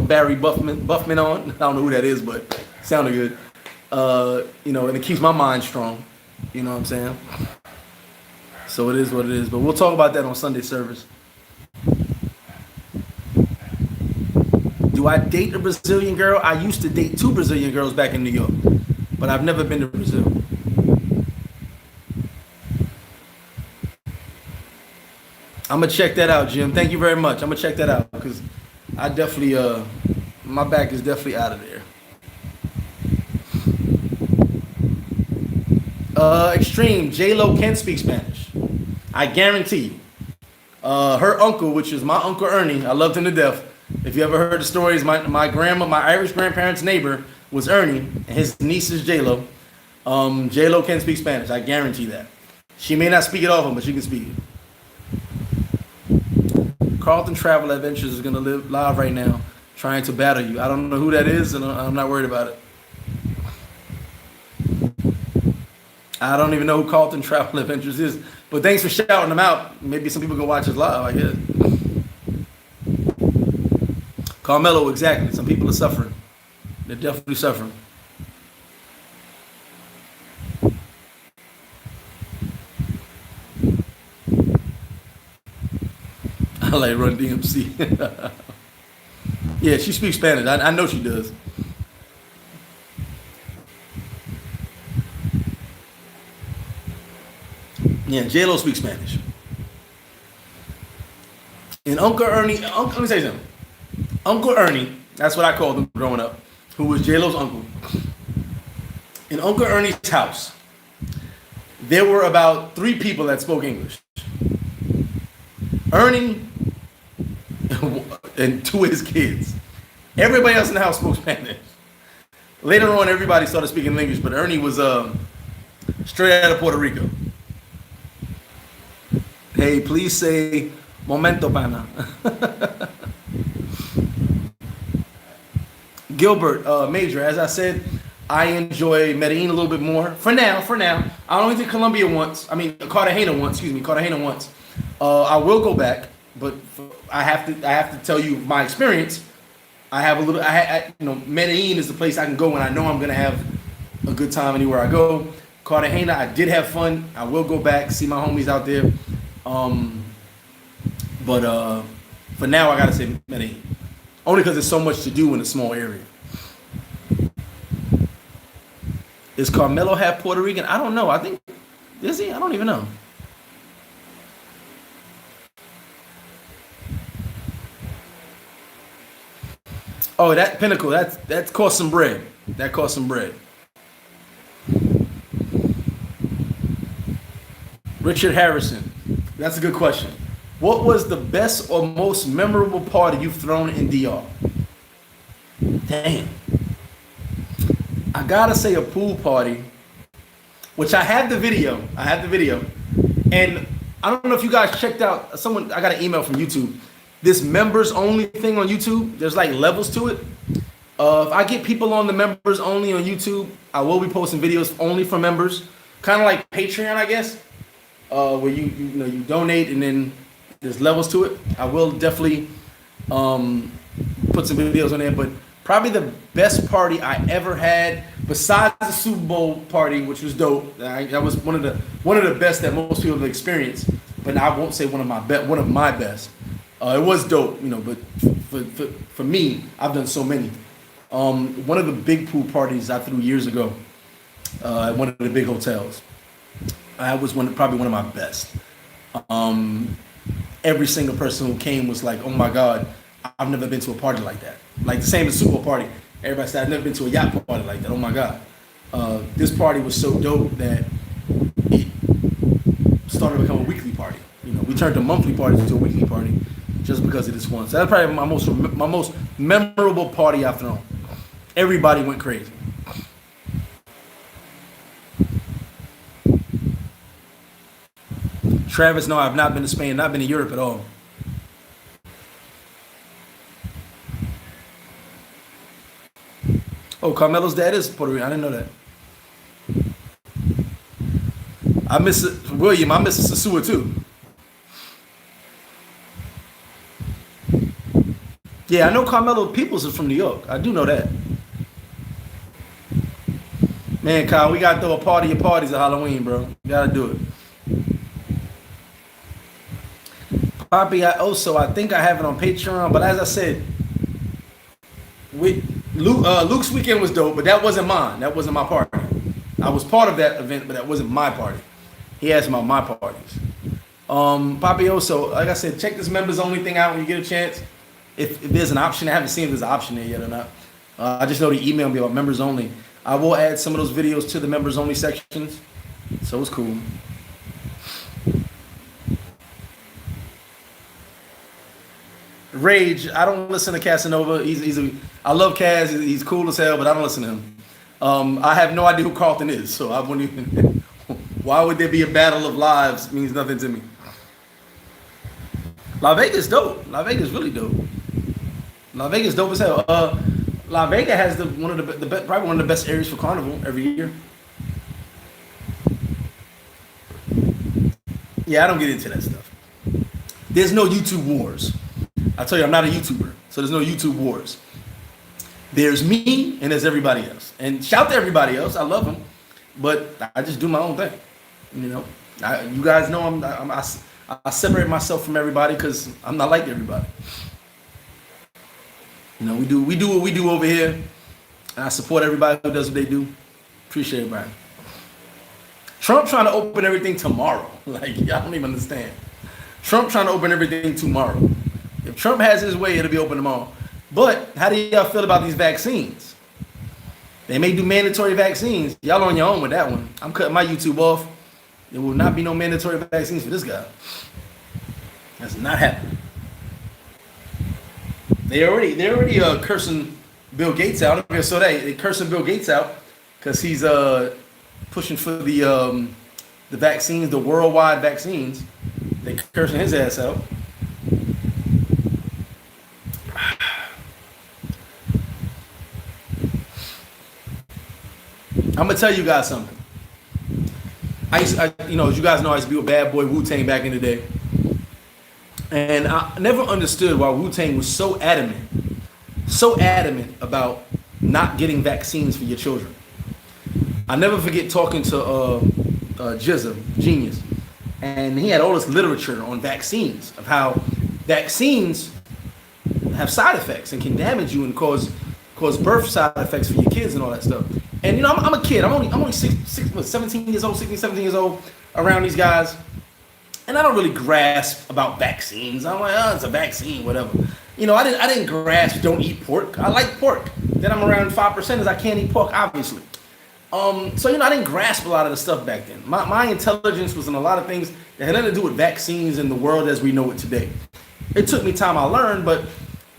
Barry Buffman on. I don't know who that is, but it sounded good. You know, and it keeps my mind strong. You know what I'm saying? So it is what it is. But we'll talk about that on Sunday service. Do I date a Brazilian girl? I used to date 2 Brazilian girls back in New York, but I've never been to Brazil. I'm gonna check that out, Jim. Thank you very much. I'm gonna check that out because I definitely, my back is definitely out of there. Extreme, J-Lo can speak Spanish. I guarantee you. Her uncle, which is my Uncle Ernie, I loved him to death. If you ever heard the stories, my Irish grandparents' neighbor was Ernie, and his niece is J-Lo. J-Lo can speak Spanish, I guarantee that. She may not speak it often, but she can speak it. Carlton Travel Adventures is gonna live live right now, trying to battle you. I don't know who that is, and I'm not worried about it. I don't even know who Carlton Travel Adventures is, but thanks for shouting them out. Maybe some people can watch us live, I guess. Carmelo, exactly. Some people are suffering. They're definitely suffering. I like Run DMC. Yeah, she speaks Spanish. I know she does. Yeah, J-Lo speaks Spanish. And Uncle Ernie, let me say something. Uncle Ernie, that's what I called him growing up, who was J-Lo's uncle. In Uncle Ernie's house, there were about 3 people that spoke English. Ernie and 2 of his kids. Everybody else in the house spoke Spanish. Later on, everybody started speaking English, but Ernie was straight out of Puerto Rico. Hey, please say momento, pana. Gilbert, Major, as I said, I enjoy Medellin a little bit more. For now. I only did Colombia once. Cartagena once. I will go back, but I have to tell you my experience. Medellin is the place I can go when I know I'm gonna have a good time anywhere I go. Cartagena, I did have fun. I will go back, see my homies out there. But for now, I gotta say Medellin, only because there's so much to do in a small area. Is Carmelo half Puerto Rican? I don't know. I think, is he? I don't even know. Oh, that Pinnacle, that cost some bread. That cost some bread. Richard Harrison, that's a good question. What was the best or most memorable party you've thrown in DR? Damn. I gotta say a pool party, which I have the video. And I don't know if you guys checked out, I got an email from YouTube. This members only thing on YouTube, there's like levels to it. If I get people on the members only on YouTube, I will be posting videos only for members. Kind of like Patreon, I guess. Where you donate and then there's levels to it. I will definitely put some videos on there, but probably the best party I ever had, besides the Super Bowl party, which was dope. That was one of the best that most people have experienced, but I won't say one of my best. It was dope, but for me, I've done so many. One of the big pool parties I threw years ago at one of the big hotels. I was probably one of my best. Every single person who came was like, "Oh my God, I've never been to a party like that." Like the same as Super Bowl party. Everybody said, "I've never been to a yacht party like that." Oh my God. This party was so dope that it started to become a weekly party. We turned a monthly party into a weekly party just because of this one. So that's probably my most memorable party I've thrown. Everybody went crazy. Travis, no, I've not been to Spain, not been to Europe at all. Oh, Carmelo's dad is Puerto Rican. I didn't know that. I miss William. I miss Sosua too. Yeah, I know Carmelo Peoples is from New York. I do know that. Man, Kyle, we gotta throw a party of parties at Halloween, bro. We gotta do it. Poppy, I think I have it on Patreon, but as I said, Luke's weekend was dope, but that wasn't mine. That wasn't my party. I was part of that event, but that wasn't my party. He asked about my parties. Poppy, like I said, check this members only thing out when you get a chance. If there's an option, I haven't seen if there's an option there yet or not. I just know they emailed me about members only. I will add some of those videos to the members only sections, so it's cool. Rage, I don't listen to Casanova. I love Cas. He's cool as hell, but I don't listen to him. I have no idea who Carlton is, so I wouldn't even. Why would there be a battle of lives? It means nothing to me. La Vega's dope. La Vega's really dope. La Vega's dope as hell. La Vega has probably one of the best areas for carnival every year. Yeah, I don't get into that stuff. There's no YouTube wars. I tell you, I'm not a YouTuber, so there's no YouTube wars. There's me and there's everybody else. And shout to everybody else. I love them, but I just do my own thing. You guys know I separate myself from everybody because I'm not like everybody. We do what we do over here, and I support everybody who does what they do. Appreciate everybody. Trump trying to open everything tomorrow. Like, I don't even understand. Trump trying to open everything tomorrow. If Trump has his way, it'll be open tomorrow. But how do y'all feel about these vaccines? They may do mandatory vaccines. Y'all on your own with that one. I'm cutting my YouTube off. There will not be no mandatory vaccines for this guy. That's not happening. They're already cursing Bill Gates out. So they cursing Bill Gates out because he's pushing for the vaccines, the worldwide vaccines. They cursing his ass out. I'm gonna tell you guys something. As you guys know, I used to be with Bad Boy Wu-Tang back in the day, and I never understood why Wu-Tang was so adamant about not getting vaccines for your children. I never forget talking to Jizza, Genius, and he had all this literature on vaccines, of how vaccines have side effects and can damage you and cause birth side effects for your kids and all that stuff. And I'm a kid. I'm only 17 years old, 16, 17 years old around these guys, and I don't really grasp about vaccines. I'm like, oh, it's a vaccine, whatever. I didn't grasp don't eat pork. I like pork. Then I'm around 5% I can't eat pork, obviously. So I didn't grasp a lot of the stuff back then. My intelligence was in a lot of things that had nothing to do with vaccines and the world as we know it today. It took me time I learned, but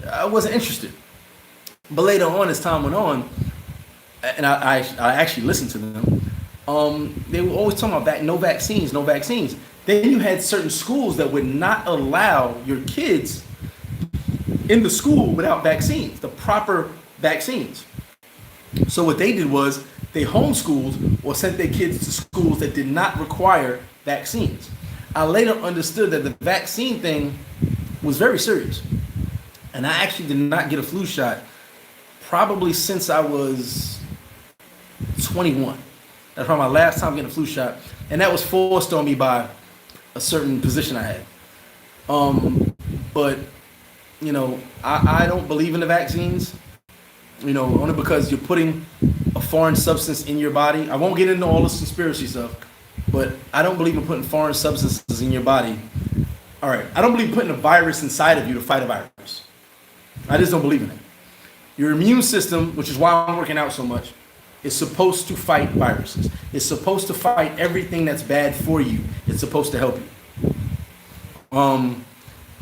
I wasn't interested. But later on, as time went on, and I actually listened to them, they were always talking about no vaccines, no vaccines. Then you had certain schools that would not allow your kids in the school without vaccines, the proper vaccines. So what they did was they homeschooled or sent their kids to schools that did not require vaccines. I later understood that the vaccine thing was very serious. And I actually did not get a flu shot probably since I was 21. That's probably my last time getting a flu shot. And that was forced on me by a certain position I had. But I don't believe in the vaccines, only because you're putting a foreign substance in your body. I won't get into all this conspiracy stuff, but I don't believe in putting foreign substances in your body. All right, I don't believe in putting a virus inside of you to fight a virus. I just don't believe in it. Your immune system, which is why I'm working out so much, is supposed to fight viruses. It's supposed to fight everything that's bad for you. It's supposed to help you.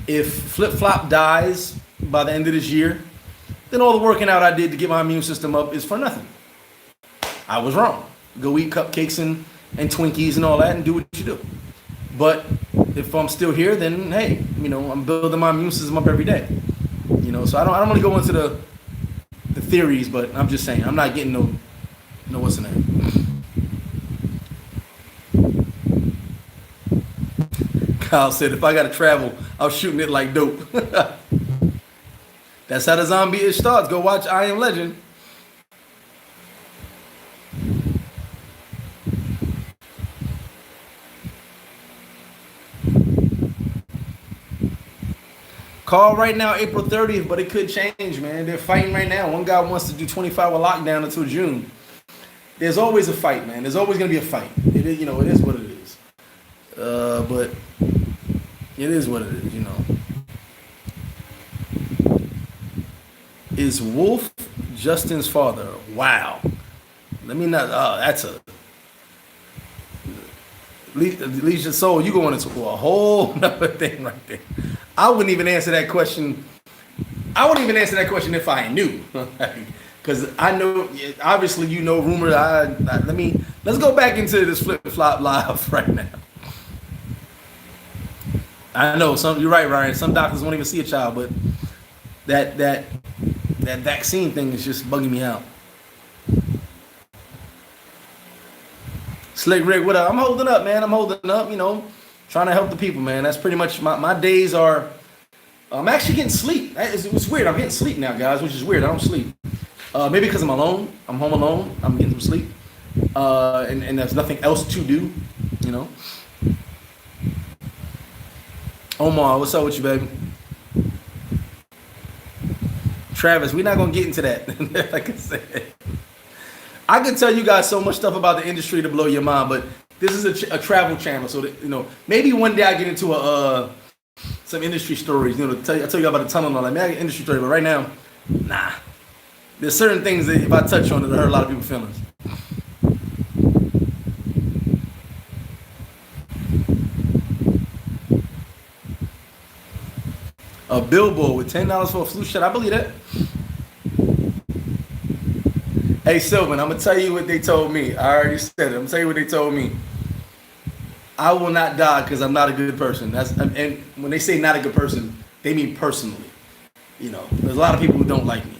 If Flip-Flop dies by the end of this year, then all the working out I did to get my immune system up is for nothing. I was wrong. Go eat cupcakes and Twinkies and all that and do what you do. But if I'm still here, then hey, I'm building my immune system up every day. So I don't want to go into the theories, but I'm just saying I'm not getting no what's the name. Kyle said if I gotta travel, I'm shooting it like dope. That's how the zombie-ish starts. Go watch I Am Legend. Call right now, April 30th, but it could change, man. They're fighting right now. One guy wants to do 24-hour lockdown until June. There's always a fight, man. There's always going to be a fight. It is, it is what it is. But it is what it is, Is Wolf Justin's father? Wow. Let me not. That's a. Leisure Soul, you going into a whole nother thing right there. I wouldn't even answer that question. I wouldn't even answer that question if I knew. Because I know, obviously, rumor. Let's go back into this Flip-Flop live right now. I know you're right, Ryan. Some doctors won't even see a child, but that vaccine thing is just bugging me out. Slick Rick, what up? I'm holding up, man. I'm holding up, trying to help the people, man. That's pretty much my days are. I'm actually getting sleep. It's weird. I'm getting sleep now, guys, which is weird. I don't sleep. Maybe because I'm alone. I'm home alone. I'm getting some sleep. And there's nothing else to do, Omar, what's up with you, baby? Travis, we're not going to get into that. Like I said. I could tell you guys so much stuff about the industry to blow your mind, but this is a travel channel, so that, maybe one day I get into some industry stories. I'll tell you about the tunnel and all that. Maybe I get industry story, but right now Nah. There's certain things that if I touch on, it'll hurt a lot of people's feelings. A billboard with $10 for a flu shot. I believe that. Hey, Sylvan, I'm going to tell you what they told me. I already said it. I'm going to tell you what they told me. I will not die because I'm not a good person. And when they say not a good person, they mean personally. You know, there's a lot of people who don't like me.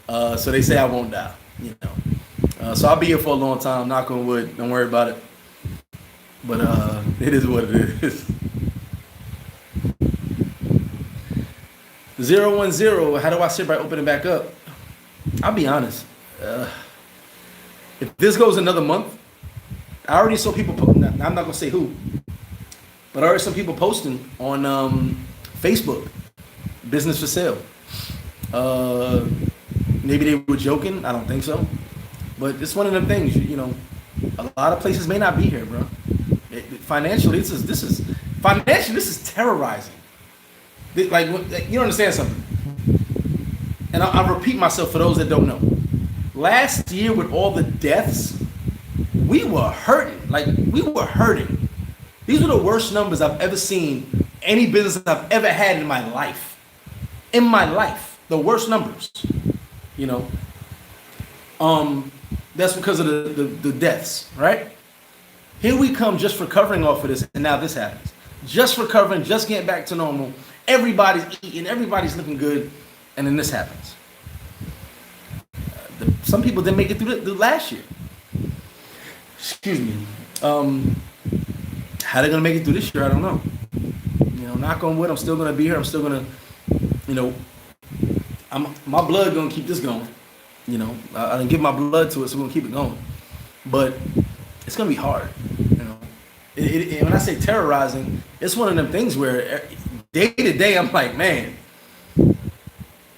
So they say I won't die. You know, so I'll be here for a long time. Knock on wood. Don't worry about it. But it is what it is. 010. How do I sit by opening back up? I'll be honest. If this goes another month, I already saw people. I'm not gonna say who, but I already saw people posting on Facebook, business for sale. Maybe they were joking. I don't think so, but it's one of them things. You know, a lot of places may not be here, bro. Financially, this is terrorizing. Like, you don't understand something. And I'll repeat myself for those that don't know. Last year, with all the deaths, we were hurting. Like, we were hurting. These were the worst numbers I've ever seen any business I've ever had in my life. In my life, the worst numbers. You know, that's because of the deaths, right? Here we come, just recovering off of this, and now this happens. Just recovering, just getting back to normal. Everybody's eating, everybody's looking good, and then this happens. Some people didn't make it through the last year. Excuse me. How they're gonna make it through this year, I don't know. You know, knock on wood, I'm still gonna be here. I'm still gonna, you know, my blood gonna keep this going. You know, I didn't give my blood to it, so we're gonna keep it going. But it's gonna be hard. You know, when I say terrorizing, it's one of them things where day to day, I'm like, man,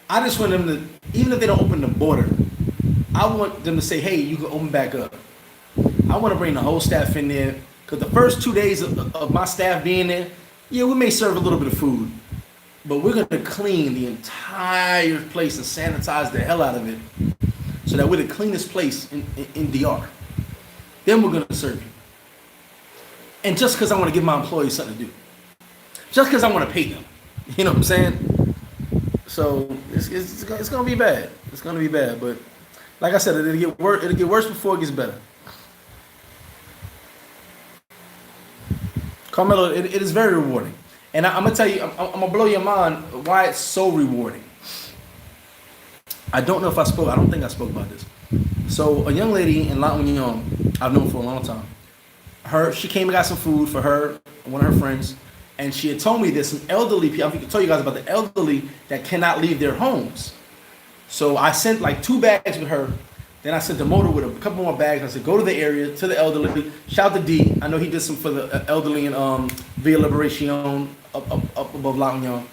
I just want them to, even if they don't open the border, I want them to say, hey, you can open back up. I want to bring the whole staff in there, because the first 2 days of my staff being there, yeah, we may serve a little bit of food, but we're going to clean the entire place and sanitize the hell out of it, so that we're the cleanest place in DR. Then we're going to serve you. And just because I want to give my employees something to do. Just because I want to pay them. You know what I'm saying? So it's going to be bad. It's going to be bad. But like I said, it'll get worse before it gets better. Carmelo, it is very rewarding. And I'm going to tell you, I'm going to blow your mind why it's so rewarding. I don't know if I don't think I spoke about this. So a young lady in La Union, I've known for a long time. She came and got some food for her, one of her friends. And she had told me there's some elderly people. I can tell you guys about the elderly that cannot leave their homes. So I sent like 2 bags with her. Then I sent a motor with a couple more bags. I said, go to the area, to the elderly. Shout to D. I know he did some for the elderly in Villa Liberacion up above La Union.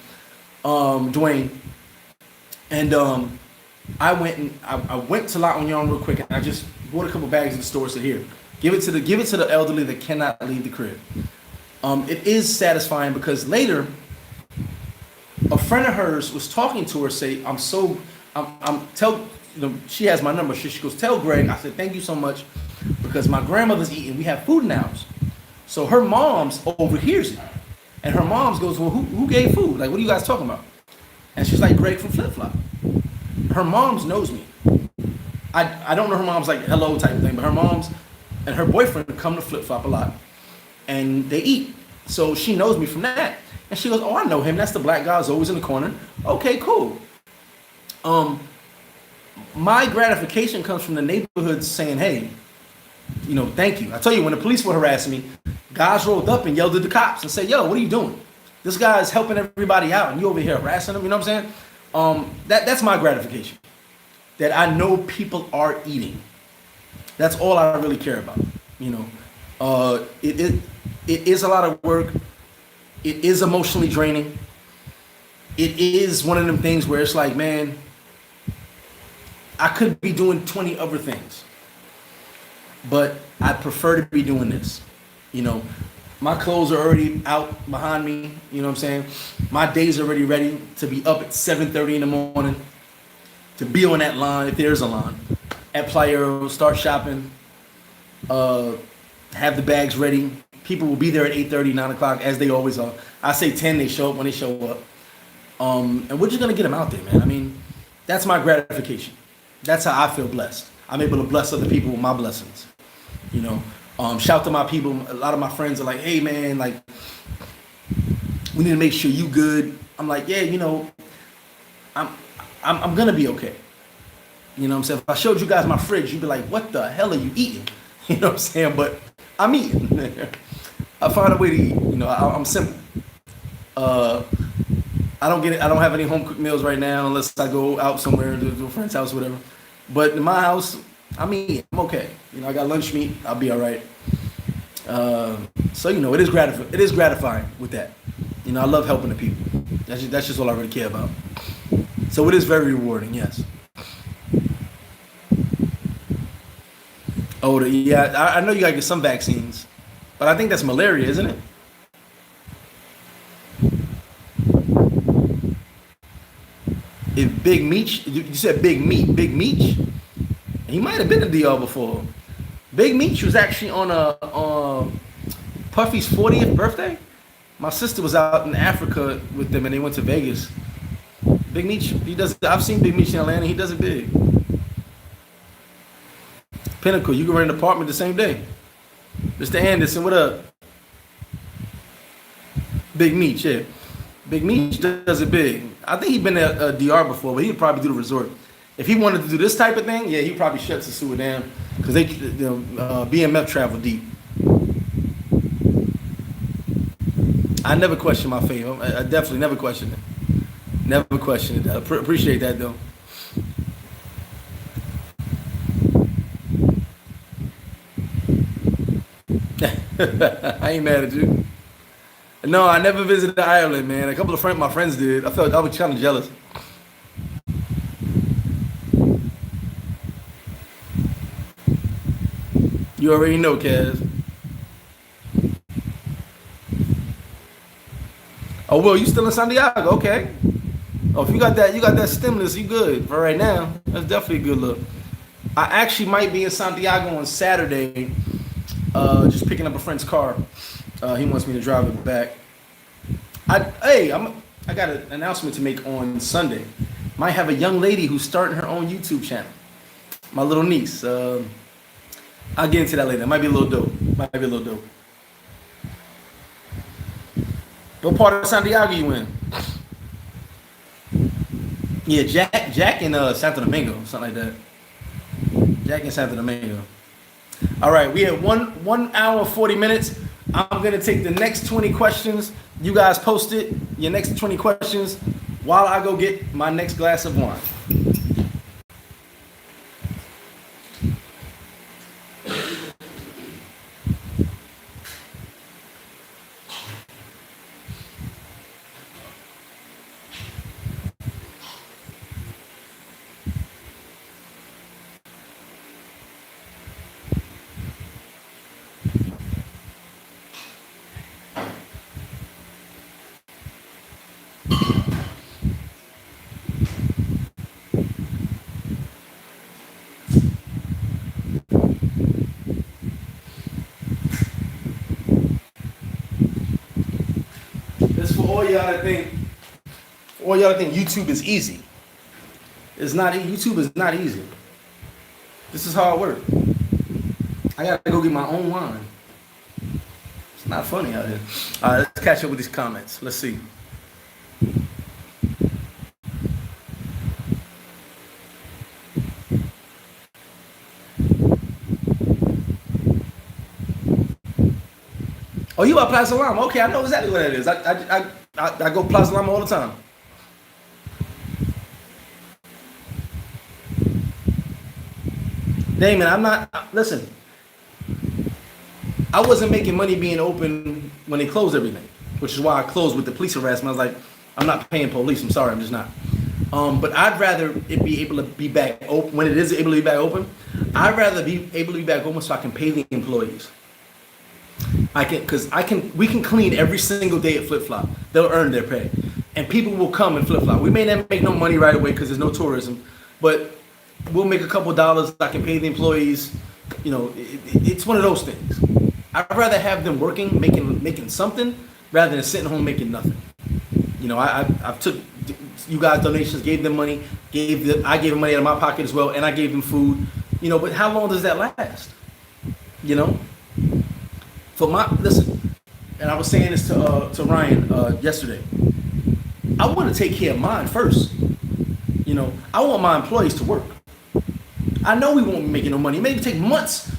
Dwayne. And I went to La Union real quick, and I just bought a couple bags in the store. Said, here, give it to the elderly that cannot leave the crib. It is satisfying because later, a friend of hers was talking to her, say, she has my number. She goes, tell Greg. I said, thank you so much, because my grandmother's eating. We have food in the house. So her mom's overhears it. And her mom's goes, well, who gave food? Like, what are you guys talking about? And she's like, Greg from Flip Flop. Her mom's knows me. I don't know her mom's like hello type of thing, but her mom's and her boyfriend come to Flip Flop a lot. And they eat. So she knows me from that. And she goes, oh, I know him. That's the black guy who's always in the corner. Okay, cool. My gratification comes from the neighborhood saying, hey, you know, thank you. I tell you, when the police were harassing me, guys rolled up and yelled at the cops and said, yo, what are you doing? This guy's helping everybody out and you over here harassing them. You know what I'm saying? That's my gratification. That I know people are eating. That's all I really care about. You know, it is a lot of work. It is emotionally draining. It is one of them things where it's like, man, I could be doing 20 other things, but I prefer to be doing this. You know, my clothes are already out behind me. You know what I'm saying? My day's already ready to be up at 7:30 in the morning. to be on that line, if there's a line, at Playero, start shopping, have the bags ready. People will be there at 8:30, 9 o'clock, as they always are. I say 10, they show up when they show up. And we're just going to get them out there, man. I mean, that's my gratification. That's how I feel blessed. I'm able to bless other people with my blessings. You know, shout to my people. A lot of my friends are like, hey, man, like, we need to make sure you good. I'm like, yeah, you know, I'm going to be okay. You know what I'm saying? If I showed you guys my fridge, you'd be like, what the hell are you eating? You know what I'm saying? But I'm eating. I find a way to eat. You know, I'm simple. I don't have any home cooked meals right now unless I go out somewhere to a friend's house or whatever. But in my house, I'm eating. I'm okay. You know, I got lunch meat. I'll be all right. So, you know, it is gratifying with that. You know, I love helping the people. That's just all I really care about. So it is very rewarding, yes. Oh, yeah, I know you gotta get some vaccines, but I think that's malaria, isn't it? If Big Meech, you said Big Meech, he might have been to DR before. Big Meech was actually on Puffy's 40th birthday. My sister was out in Africa with them, and they went to Vegas. Big Meech, I've seen Big Meech in Atlanta. He does it big. Pinnacle, you can rent an apartment the same day. Mr. Anderson, what up? Big Meech, yeah. Big Meech does it big. I think he'd been at DR before, but he'd probably do the resort. If he wanted to do this type of thing, yeah, he'd probably shut Sosua down because they, BMF travel deep. I never question my faith. I definitely never question it. Never question it. I appreciate that though. I ain't mad at you. No, I never visited Ireland, man. A couple of my friends did. I was kind of jealous. You already know, Kaz. Oh, well, you still in Santiago? Okay. Oh, if you got that stimulus, you good for right now. That's definitely a good look. I actually might be in Santiago on Saturday. Just picking up a friend's car. He wants me to drive it back. I got an announcement to make on Sunday. Might have a young lady who's starting her own YouTube channel. My little niece. I'll get into that later. It might be a little dope. What part of Santiago you in? Yeah, Jack in Santo Domingo, something like that. Jack in Santo Domingo. All right, we have 1 hour 40 minutes. I'm gonna take the next 20 questions. You guys post it, your next 20 questions, while I go get my next glass of wine. All y'all think YouTube is easy. It's not. YouTube is not easy. This is how it works. I gotta go get my own wine. It's not funny out here. All right, let's catch up with these comments. Let's see. Oh, you at Plaza Lama? Okay, I know exactly what that is. I go Plaza Lama all the time. Damon, listen, I wasn't making money being open when they closed everything, which is why I closed with the police harassment. I was like, I'm not paying police. I'm sorry, I'm just not. But I'd rather it be able to be back open when it is able to be back open. I'd rather be able to be back open so I can pay the employees. We can clean every single day at Flip Flop. They'll earn their pay, and people will come and flip flop. We may not make no money right away because there's no tourism. but we'll make a couple dollars. I can pay the employees. It's one of those things. I'd rather have them working, making something, rather than sitting home making nothing. I took you guys donations, gave them money, I gave them money out of my pocket as well, and I gave them food. But how long does that last? Listen, and I was saying this to Ryan yesterday. I want to take care of mine first. I want my employees to work. I know we won't be making no money. It may take months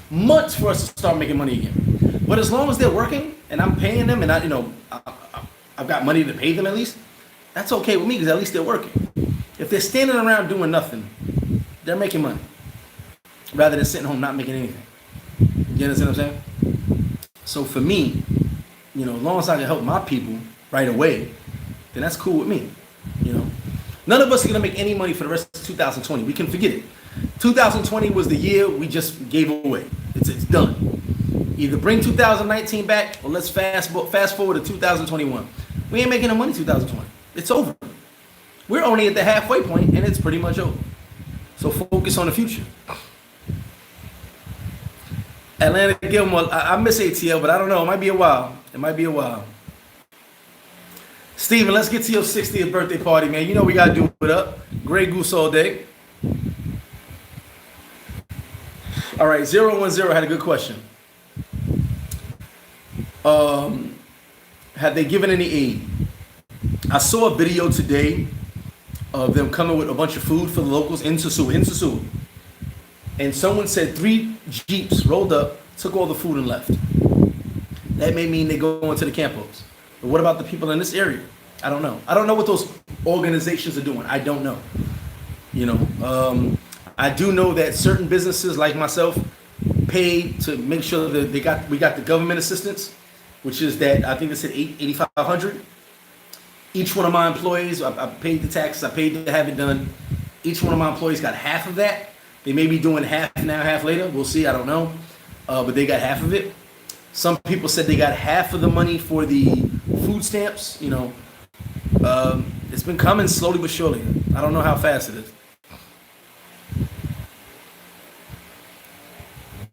for us to start making money again. But as long as they're working and I'm paying them, and I've got money to pay them at least, that's okay with me because at least they're working. If they're standing around doing nothing, they're making money rather than sitting home not making anything. You understand what I'm saying? So for me, as long as I can help my people right away, then that's cool with me. None of us are gonna make any money for the rest of 2020. We can forget it. 2020 was the year we just gave away. It's done. Either bring 2019 back or let's fast forward to 2021. We ain't making no money 2020. It's over. We're only at the halfway point and it's pretty much over. So focus on the future. Atlanta Gilmore, I miss ATL, but I don't know. It might be a while. Steven, let's get to your 60th birthday party, man. We got to do it up. Grey Goose all day. All right, 010 had a good question. Have they given any aid? I saw a video today of them coming with a bunch of food for the locals in Sosua. And someone said 3 Jeeps rolled up, took all the food and left. That may mean they go into the campos. But what about the people in this area? I don't know. I don't know what those organizations are doing. I don't know. I do know that certain businesses like myself paid to make sure that we got the government assistance, which is that I think they said $8,500. Each one of my employees, I paid the taxes, I paid to have it done. Each one of my employees got half of that. They may be doing half now, half later. We'll see. I don't know. But they got half of it. Some people said they got half of the money for the food stamps. It's been coming slowly but surely. I don't know how fast it is.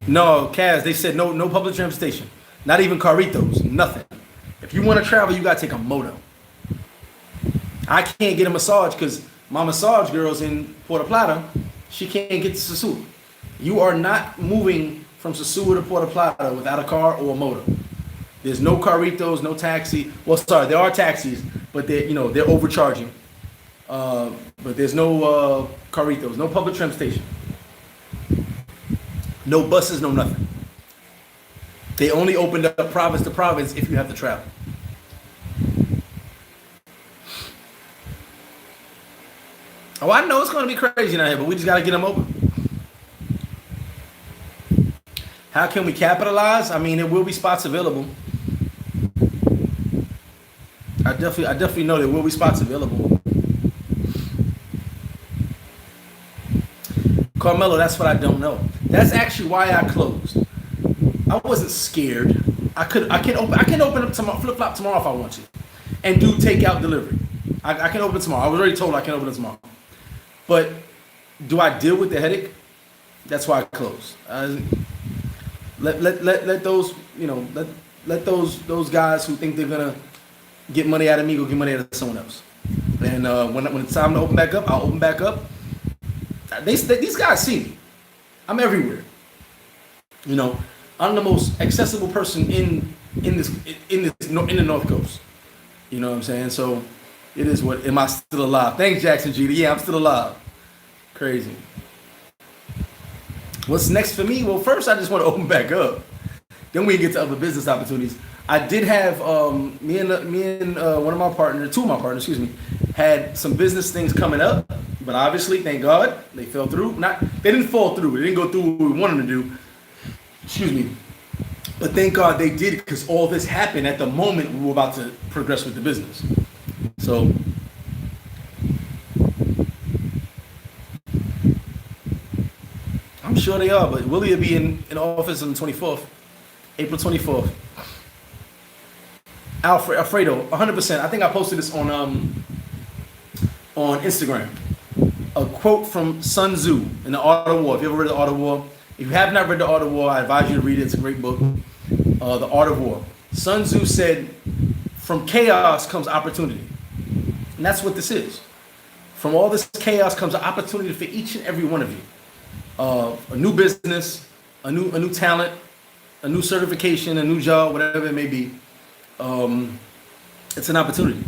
No, Kaz, they said no public transportation. Not even carritos. Nothing. If you want to travel, you got to take a moto. I can't get a massage because my massage girl's in Puerto Plata. She can't get to Sosua. You are not moving from Sosua to Puerto Plata without a car or a motor. There's no carritos, no taxi. Well, sorry, there are taxis, but they're overcharging. But there's no carritos, no public transportation, no buses, no nothing. They only opened up province to province if you have to travel. Oh, I know it's going to be crazy out here, but we just got to get them open. How can we capitalize? I mean, there will be spots available. I definitely know there will be spots available. Carmelo, that's what I don't know. That's actually why I closed. I wasn't scared. I can open up tomorrow, flip flop tomorrow if I want to, and do takeout delivery. I can open tomorrow. I was already told I can open it tomorrow. But do I deal with the headache? That's why I closed. Let those let those guys who think they're gonna get money out of me go get money out of someone else. And when it's time to open back up, I'll open back up. These guys see me. I'm everywhere. I'm the most accessible person in the North Coast. You know what I'm saying? So it is what. Am I still alive? Thanks, Jackson Jeter. Yeah, I'm still alive. Crazy. What's next for me? Well, first I just want to open back up. Then we get to other business opportunities. I did have me and one of my partners, two of my partners, had some business things coming up, but obviously, thank God, they fell through. They didn't fall through. They didn't go through what we wanted them to do. But thank God they did, because all this happened at the moment we were about to progress with the business. So I'm sure they are, but Willie will be in office on the 24th, April 24th. Alfredo, 100%. I think I posted this on Instagram. a quote from Sun Tzu in The Art of War. If you ever read The Art of War, if you have not read The Art of War, I advise you to read it. It's a great book. The Art of War. Sun Tzu said, "From chaos comes opportunity," and that's what this is. From all this chaos comes an opportunity for each and every one of you. A new business, a new talent, a new certification, a new job, whatever it may be. It's an opportunity.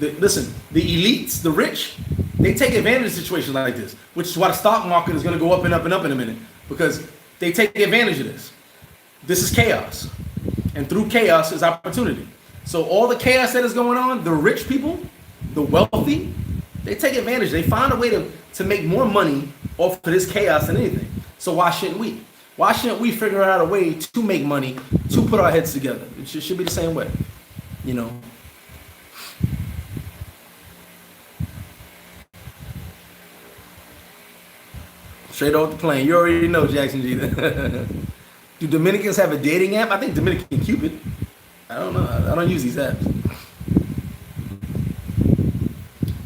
Listen, the elites, the rich, they take advantage of situations like this, which is why the stock market is going to go up and up and up in a minute, because they take advantage of this. This is chaos, and through chaos is opportunity. So all the chaos that is going on, the rich people, the wealthy, they take advantage. They find a way to make more money off of this chaos than anything. So why shouldn't we? Why shouldn't we figure out a way to make money, to put our heads together? It should be the same way, you know. Straight off the plane. You already know, Jackson G. Do Dominicans have a dating app? I think Dominican Cupid. I don't know. I don't use these apps.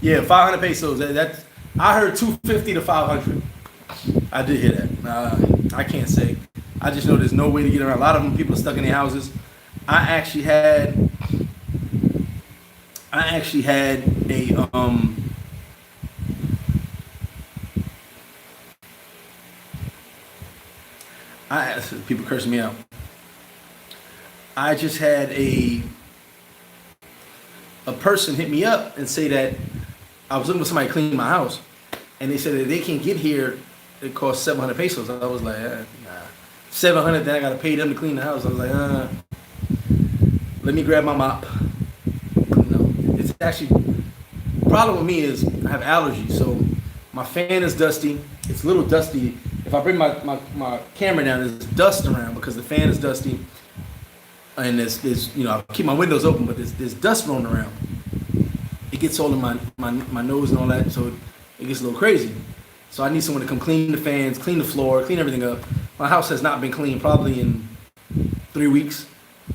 Yeah, 500 pesos. That's, I heard 250 to 500. I did hear that. I can't say. I just know there's no way to get around. A lot of them, people are stuck in their houses. I actually had a people cursing me out. I just had a person hit me up and say that I was looking for somebody to clean my house, and they said that they can get here. It costs 700 pesos. I was like, nah. 700. Then I got to pay them to clean the house. I was like, let me grab my mop. No, it's actually, the problem with me is I have allergies, so my fan is dusty. It's a little dusty. If I bring my camera down, there's dust around because the fan is dusty, and there's you know, I keep my windows open, but there's dust rolling around. It gets all in my nose and all that, so it gets a little crazy. So I need someone to come clean the fans, clean the floor, clean everything up. My house has not been cleaned probably in 3 weeks,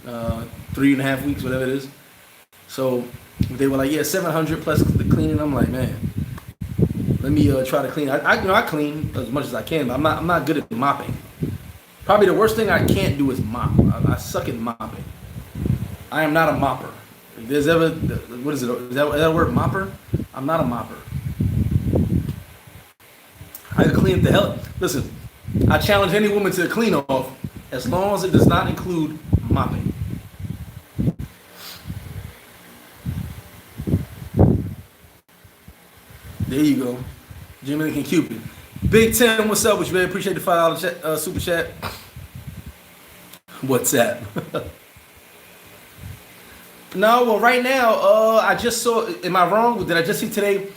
3.5 weeks, whatever it is. So they were like, yeah, 700 plus the cleaning. I'm like, man, let me try to clean. I clean as much as I can, but I'm not good at mopping. Probably the worst thing I can't do is mop. I suck at mopping. I am not a mopper. If there's ever, what is it? Is that a word, mopper? I'm not a mopper. I can clean the hell. Listen, I challenge any woman to clean off as long as it does not include mopping. There you go. Dominican Cupid. Big Tim, what's up? Which really appreciate the $5 super chat. What's that? No, well, right now, I just saw, am I wrong? Did I just see today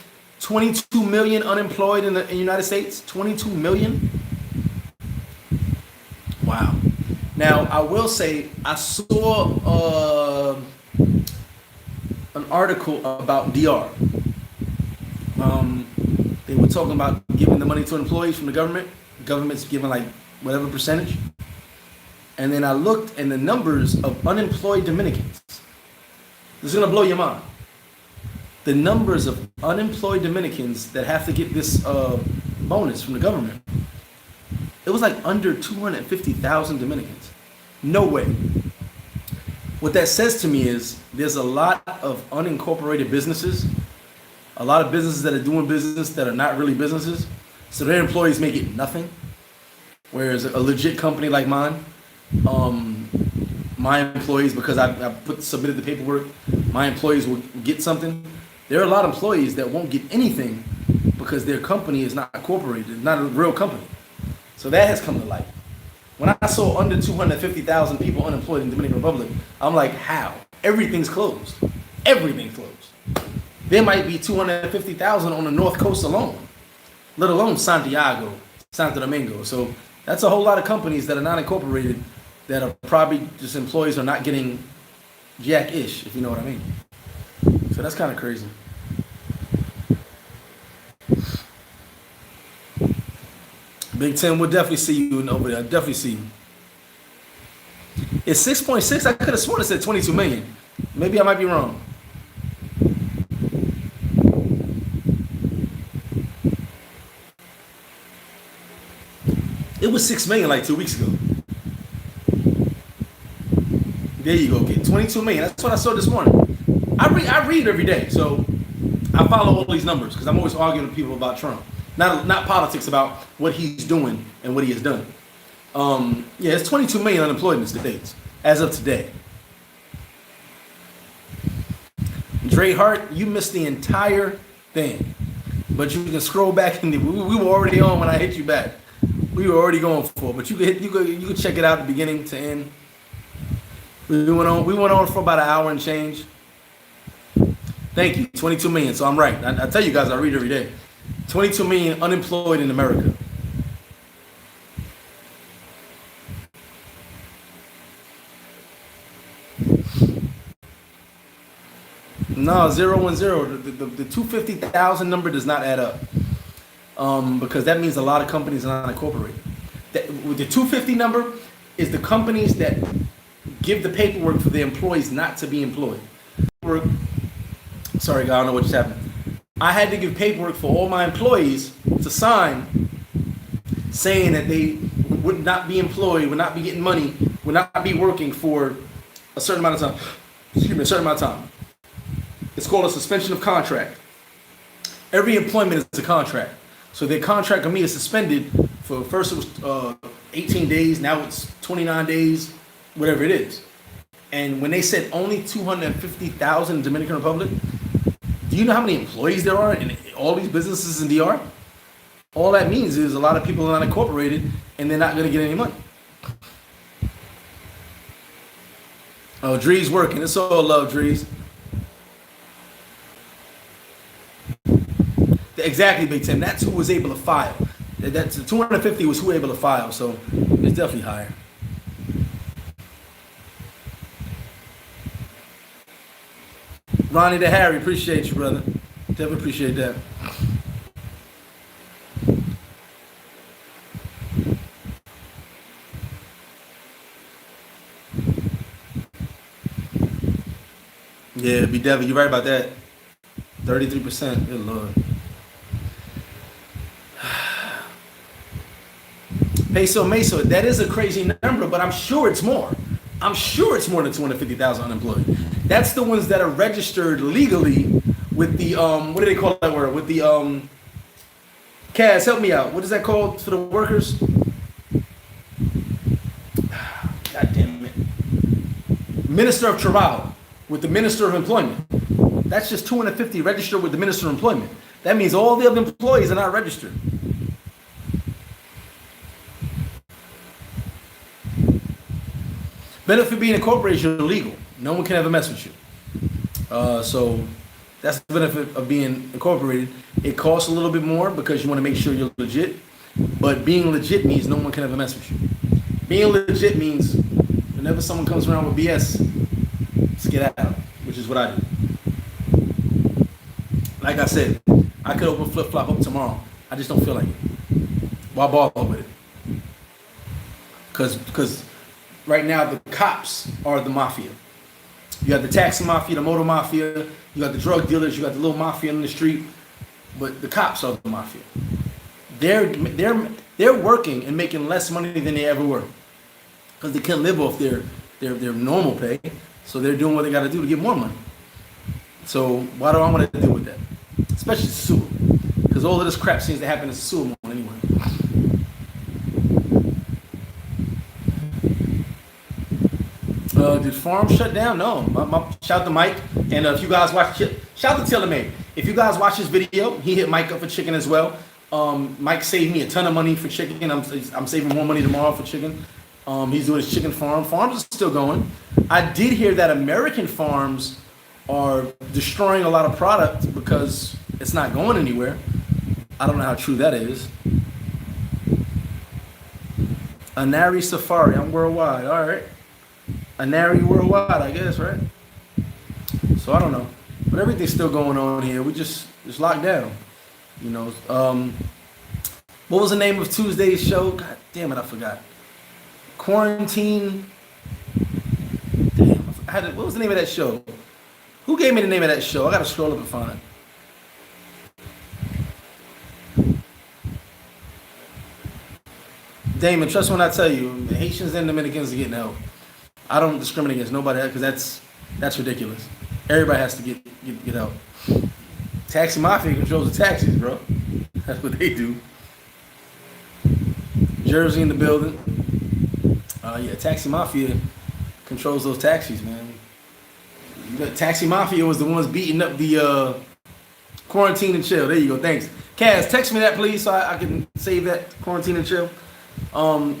22 million unemployed in the United States? 22 million? Wow. Now, I will say, I saw an article about DR. They were talking about giving the money to employees from the government. The government's giving like whatever percentage. And then I looked, and the numbers of unemployed Dominicans. This is going to blow your mind. The numbers of unemployed Dominicans that have to get this bonus from the government. It was like under 250,000 Dominicans. No way. What that says to me is there's a lot of unincorporated businesses. A lot of businesses that are doing business that are not really businesses. So their employees may get nothing. Whereas a legit company like mine, my employees, because I submitted the paperwork, my employees will get something. There are a lot of employees that won't get anything because their company is not incorporated, not a real company. So that has come to light. When I saw under 250,000 people unemployed in the Dominican Republic, I'm like, how? Everything's closed. Everything's closed. There might be 250,000 on the North Coast alone, let alone Santiago, Santo Domingo. So that's a whole lot of companies that are not incorporated that are probably just employees are not getting jack-ish, if you know what I mean. So that's kind of crazy. Big Tim, we'll definitely see you over there. I'll definitely see you. It's 6.6. I could have sworn it said 22 million. Maybe I might be wrong. It was 6 million like 2 weeks ago. There you go, kid. 22 million. That's what I saw this morning. I read every day, so I follow all these numbers because I'm always arguing with people about Trump. Not politics, about what he's doing and what he has done. Yeah, it's 22 million unemployed in the States as of today. Dre Hart, you missed the entire thing, but you can scroll back and we were already on when I hit you back. We were already going for, but you could check it out the beginning to end. We went on for about an hour and change. Thank you, 22 million. So I'm right. I tell you guys, I read every day. 22 million unemployed in America. No, 010. The 250,000 number does not add up, because that means a lot of companies are not incorporated. With the 250 number is the companies that give the paperwork for the employees not to be employed. Sorry, God, I don't know what just happened. I had to give paperwork for all my employees to sign, saying that they would not be employed, would not be getting money, would not be working for a certain amount of time. Excuse me, a certain amount of time. It's called a suspension of contract. Every employment is a contract. So their contract with me is suspended for, first it was 18 days, now it's 29 days, whatever it is. And when they said only 250,000 in the Dominican Republic, do you know how many employees there are in all these businesses in DR? All that means is a lot of people are not incorporated and they're not going to get any money. Oh, Dre's working. It's all love, Dre's. Exactly, Big Tim. That's who was able to file. That's 250 was who was able to file, so it's definitely higher. Ronnie the Harry, appreciate you, brother. Definitely appreciate that. Yeah, be Devin, you're right about that. 33%. Good Lord. Peso Meso, that is a crazy number, but I'm sure it's more. I'm sure it's more than 250,000 unemployed. That's the ones that are registered legally with the what do they call that word? With the Kaz, help me out. What is that called for the workers? God damn it. Minister of Trabajo, with the Minister of Employment. That's just 250 registered with the Minister of Employment. That means all the other employees are not registered. Benefit being incorporated, you're legal. No one can ever mess with you. So that's the benefit of being incorporated. It costs a little bit more because you want to make sure you're legit. But being legit means no one can ever mess with you. Being legit means whenever someone comes around with BS, just get out, which is what I do. Like I said, I could open flip-flop up tomorrow. I just don't feel like it. Why bother with it? Because right now the cops are the mafia. You got the taxi mafia, the motor mafia, you got the drug dealers, you got the little mafia in the street, but the cops are the mafia. They're working and making less money than they ever were because they can't live off their normal pay, so they're doing what they got to do to get more money. So why do I want to deal with that? Especially Sosua, because all of this crap seems to happen in Sosua anyway. Did farm shut down? No. Shout out to Mike. And if you guys watch, shout out to Tillermade. If you guys watch this video, he hit Mike up for chicken as well. Mike saved me a ton of money for chicken. I'm saving more money tomorrow for chicken. He's doing his chicken farm. Farms are still going. I did hear that American farms are destroying a lot of product because it's not going anywhere. I don't know how true that is. Anari Safari. I'm worldwide. All right. Anari worldwide, I guess, right? So I don't know, but everything's still going on here. We just locked down, you know. What was the name of Tuesday's show? God damn it, I forgot. Quarantine. Damn, what was the name of that show? Who gave me the name of that show? I gotta scroll up and find it. Damon, trust when I tell you, Haitians and Dominicans are getting help. I don't discriminate against nobody because that's ridiculous. Everybody has to get help. Taxi Mafia controls the taxis, bro. That's what they do. Jersey in the building. Yeah, Taxi Mafia controls those taxis, man. Taxi Mafia was the ones beating up the quarantine and chill. There you go. Thanks. Kaz, text me that, please, so I can save that quarantine and chill.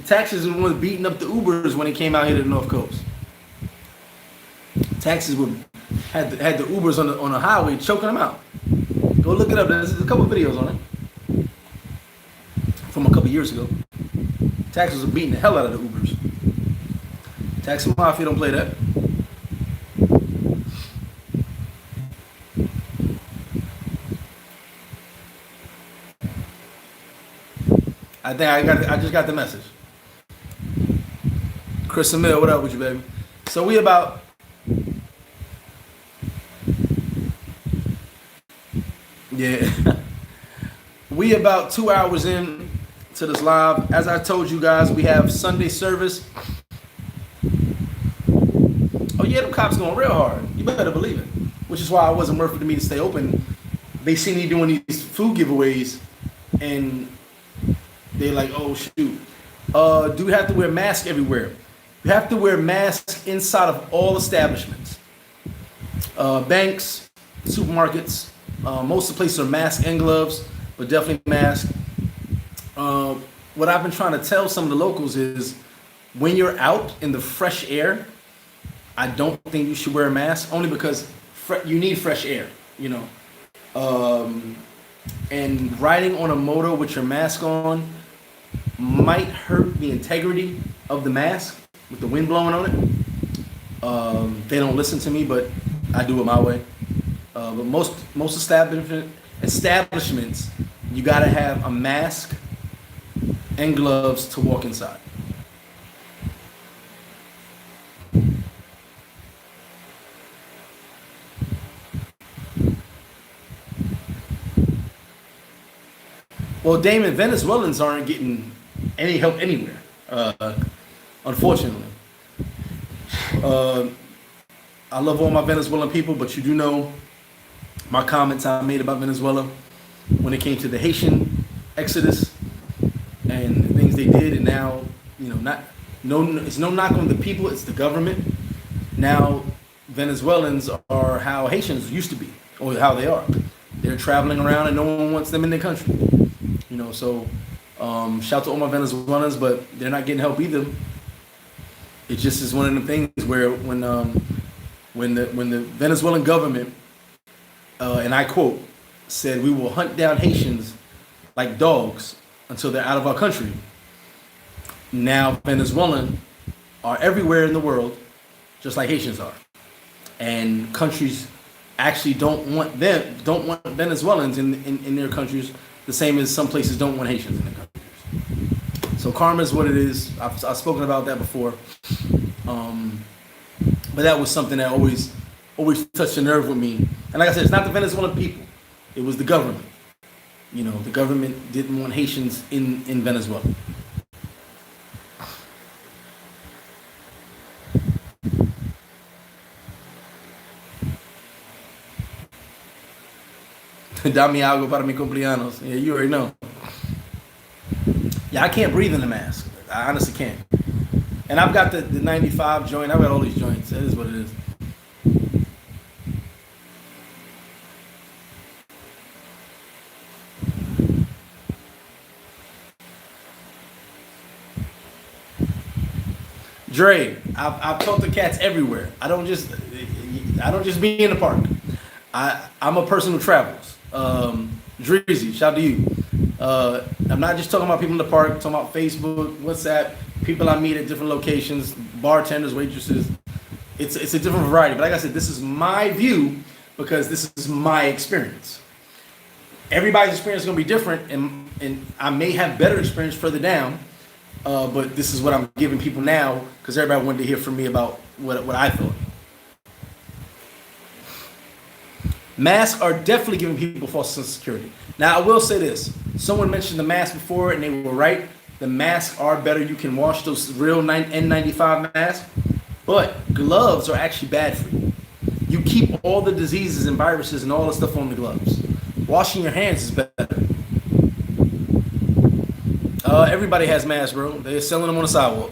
Taxis were the ones beating up the Ubers when they came out here to the North Coast. Taxis had the Ubers on the highway choking them out. Go look it up. There's a couple videos on it from a couple years ago. Taxis were beating the hell out of the Ubers. Taxi Mafia don't play that. I just got the message. Chris Emil, what up with you, baby? So we about we about 2 hours in to this live. As I told you guys, we have Sunday service. Oh yeah, them cops going real hard. You better believe it. Which is why it wasn't worth it to me to stay open. They see me doing these food giveaways, and they're like, "Oh shoot, do we have to wear masks everywhere?" You have to wear masks inside of all establishments, banks, supermarkets. Most of the places are masks and gloves, but definitely masks. What I've been trying to tell some of the locals is, when you're out in the fresh air, I don't think you should wear a mask, only because you need fresh air, you know. And riding on a motor with your mask on might hurt the integrity of the mask with the wind blowing on it. They don't listen to me, but I do it my way. But most establishments, you gotta have a mask and gloves to walk inside. Well, Damon, Venezuelans aren't getting any help anywhere, unfortunately. I love all my Venezuelan people, but you do know my comments I made about Venezuela when it came to the Haitian exodus and the things they did, and now, you know, it's no knock on the people, it's the government. Now Venezuelans are how Haitians used to be, or how they are. They're traveling around and no one wants them in their country. You know, so shout to all my Venezuelans, but they're not getting help either. It just is one of the things where when the Venezuelan government, and I quote, said, "We will hunt down Haitians like dogs until they're out of our country." Now Venezuelans are everywhere in the world, just like Haitians are, and countries actually don't want Venezuelans in their countries, the same as some places don't want Haitians in their countries. So karma is what it is. I've spoken about that before, but that was something that always touched a nerve with me. And like I said, it's not the Venezuelan people; it was the government. You know, the government didn't want Haitians in Venezuela. Dame algo para mi cumpleaños. Yeah, you already know. Yeah, I can't breathe in the mask. I honestly can't. And I've got the 95 joint. I've got all these joints. It is what it is. Dre, I've talked to cats everywhere. I don't just be in the park. I'm a person who travels. Dreezy, shout out to you. I'm not just talking about people in the park, I'm talking about Facebook, WhatsApp, people I meet at different locations, bartenders, waitresses. It's a different variety. But like I said, this is my view because this is my experience. Everybody's experience is going to be different, and I may have better experience further down, but this is what I'm giving people now because everybody wanted to hear from me about what I thought. Masks are definitely giving people false sense of security. Now, I will say this. Someone mentioned the mask before, and they were right. The masks are better. You can wash those real N95 masks, but gloves are actually bad for you. You keep all the diseases and viruses and all the stuff on the gloves. Washing your hands is better. Everybody has masks, bro. They're selling them on the sidewalk.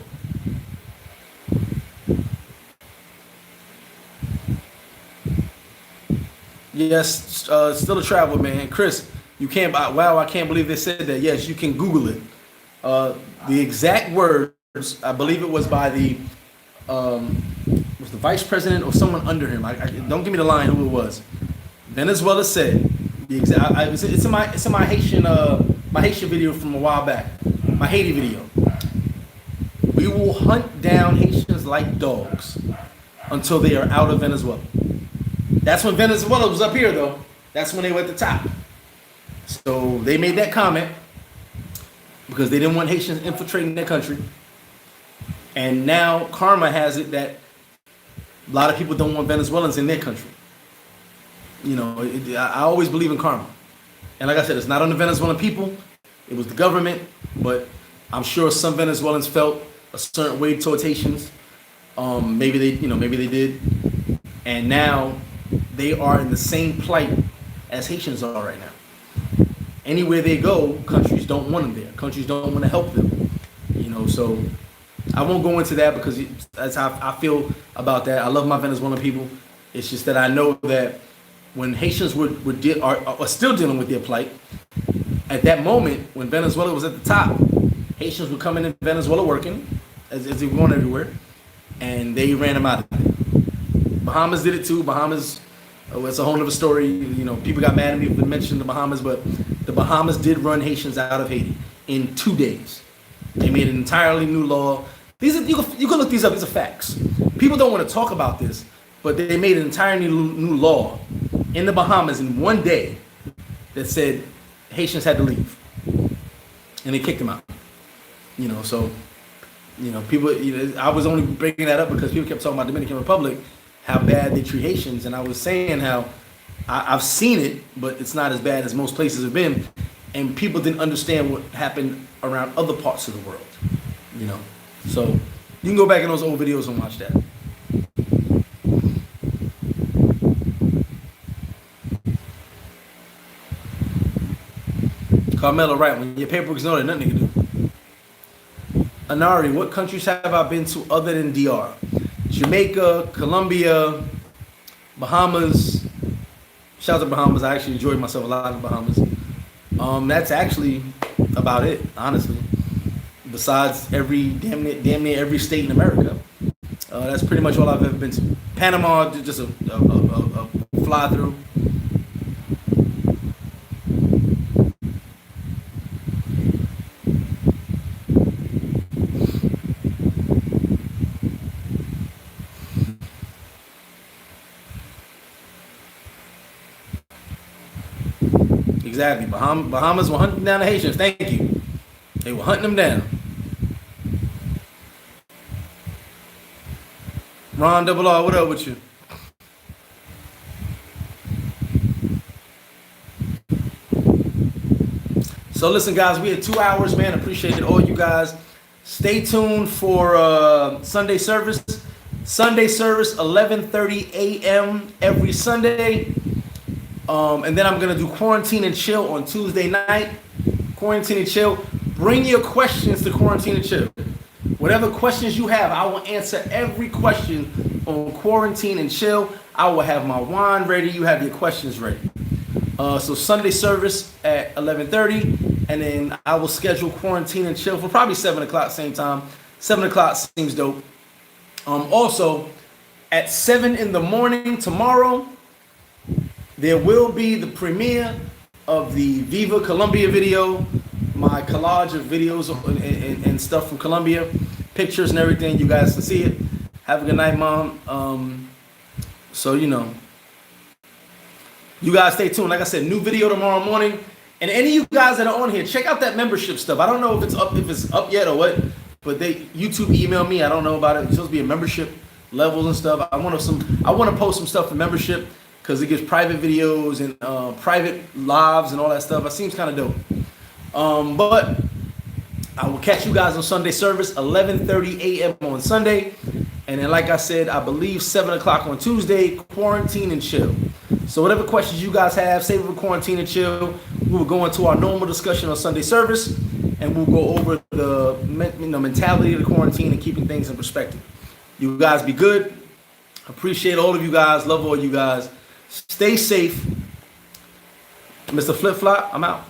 Yes, still a travel, man. Chris, you can't. Wow, I can't believe they said that. Yes, you can Google it. The exact words, I believe it was by the vice president or someone under him. Don't give me the line who it was. Venezuela said the exact. It's in my Haitian video from a while back. My Haiti video. We will hunt down Haitians like dogs until they are out of Venezuela. That's when Venezuela was up here, though. That's when they were at the top. So they made that comment because they didn't want Haitians infiltrating their country. And now karma has it that a lot of people don't want Venezuelans in their country. You know, I always believe in karma. And like I said, it's not on the Venezuelan people. It was the government. But I'm sure some Venezuelans felt a certain way towards Haitians. Maybe they did. And now they are in the same plight as Haitians are right now. Anywhere they go, countries don't want them there. Countries don't want to help them. You know, so I won't go into that because that's how I feel about that. I love my Venezuelan people. It's just that I know that when Haitians are still dealing with their plight, at that moment when Venezuela was at the top, Haitians were coming in Venezuela working, as they were going everywhere, and they ran them out of there. Bahamas did it too. Bahamas, it's a whole other story. You know, people got mad at me for mentioning the Bahamas, but the Bahamas did run Haitians out of Haiti in 2 days. They made an entirely new law. You can look these up. These are facts. People don't want to talk about this, but they made an entirely new law in the Bahamas in 1 day that said Haitians had to leave, and they kicked them out. You know, so you know, people. You know, I was only bringing that up because people kept talking about Dominican Republic, how bad they treat Haitians, and I was saying how I've seen it, but it's not as bad as most places have been, and people didn't understand what happened around other parts of the world. You know, so you can go back in those old videos and watch that. Carmelo, right, when your paperwork's noted, nothing you can do. Anari, what countries have I been to other than DR? Jamaica, Colombia, Bahamas. Shout out to Bahamas. I actually enjoyed myself a lot in the Bahamas. That's actually about it, honestly. Besides damn near every state in America. That's pretty much all I've ever been to. Panama, just a fly through. Exactly. Bahamas were hunting down the Haitians. Thank you. They were hunting them down. Ron Double R, what up with you? So listen, guys, we had 2 hours, man. Appreciate all you guys. Stay tuned for Sunday service. Sunday service, 11:30 a.m. every Sunday. And then I'm going to do Quarantine and Chill on Tuesday night. Quarantine and Chill. Bring your questions to Quarantine and Chill. Whatever questions you have, I will answer every question on Quarantine and Chill. I will have my wine ready. You have your questions ready. So Sunday service at 11:30. And then I will schedule Quarantine and Chill for probably 7 o'clock, same time. 7 o'clock seems dope. Also, at 7 in the morning tomorrow, there will be the premiere of the Viva Colombia video, my collage of videos and stuff from Colombia, pictures and everything. You guys can see it. Have a good night, Mom. So, you know, you guys stay tuned. Like I said, new video tomorrow morning. And any of you guys that are on here, check out that membership stuff. I don't know if it's up yet or what, but YouTube emailed me. I don't know about it. It's supposed to be a membership levels and stuff. I want to post some stuff for membership, because it gives private videos and private lives and all that stuff. It seems kind of dope. But I will catch you guys on Sunday service, 11:30 a.m. on Sunday. And then, like I said, I believe 7 o'clock on Tuesday, quarantine and chill. So whatever questions you guys have, save it for quarantine and chill. We will go into our normal discussion on Sunday service, and we'll go over the mentality of the quarantine and keeping things in perspective. You guys be good. Appreciate all of you guys. Love all you guys. Stay safe. Mr. Flip Flop, I'm out.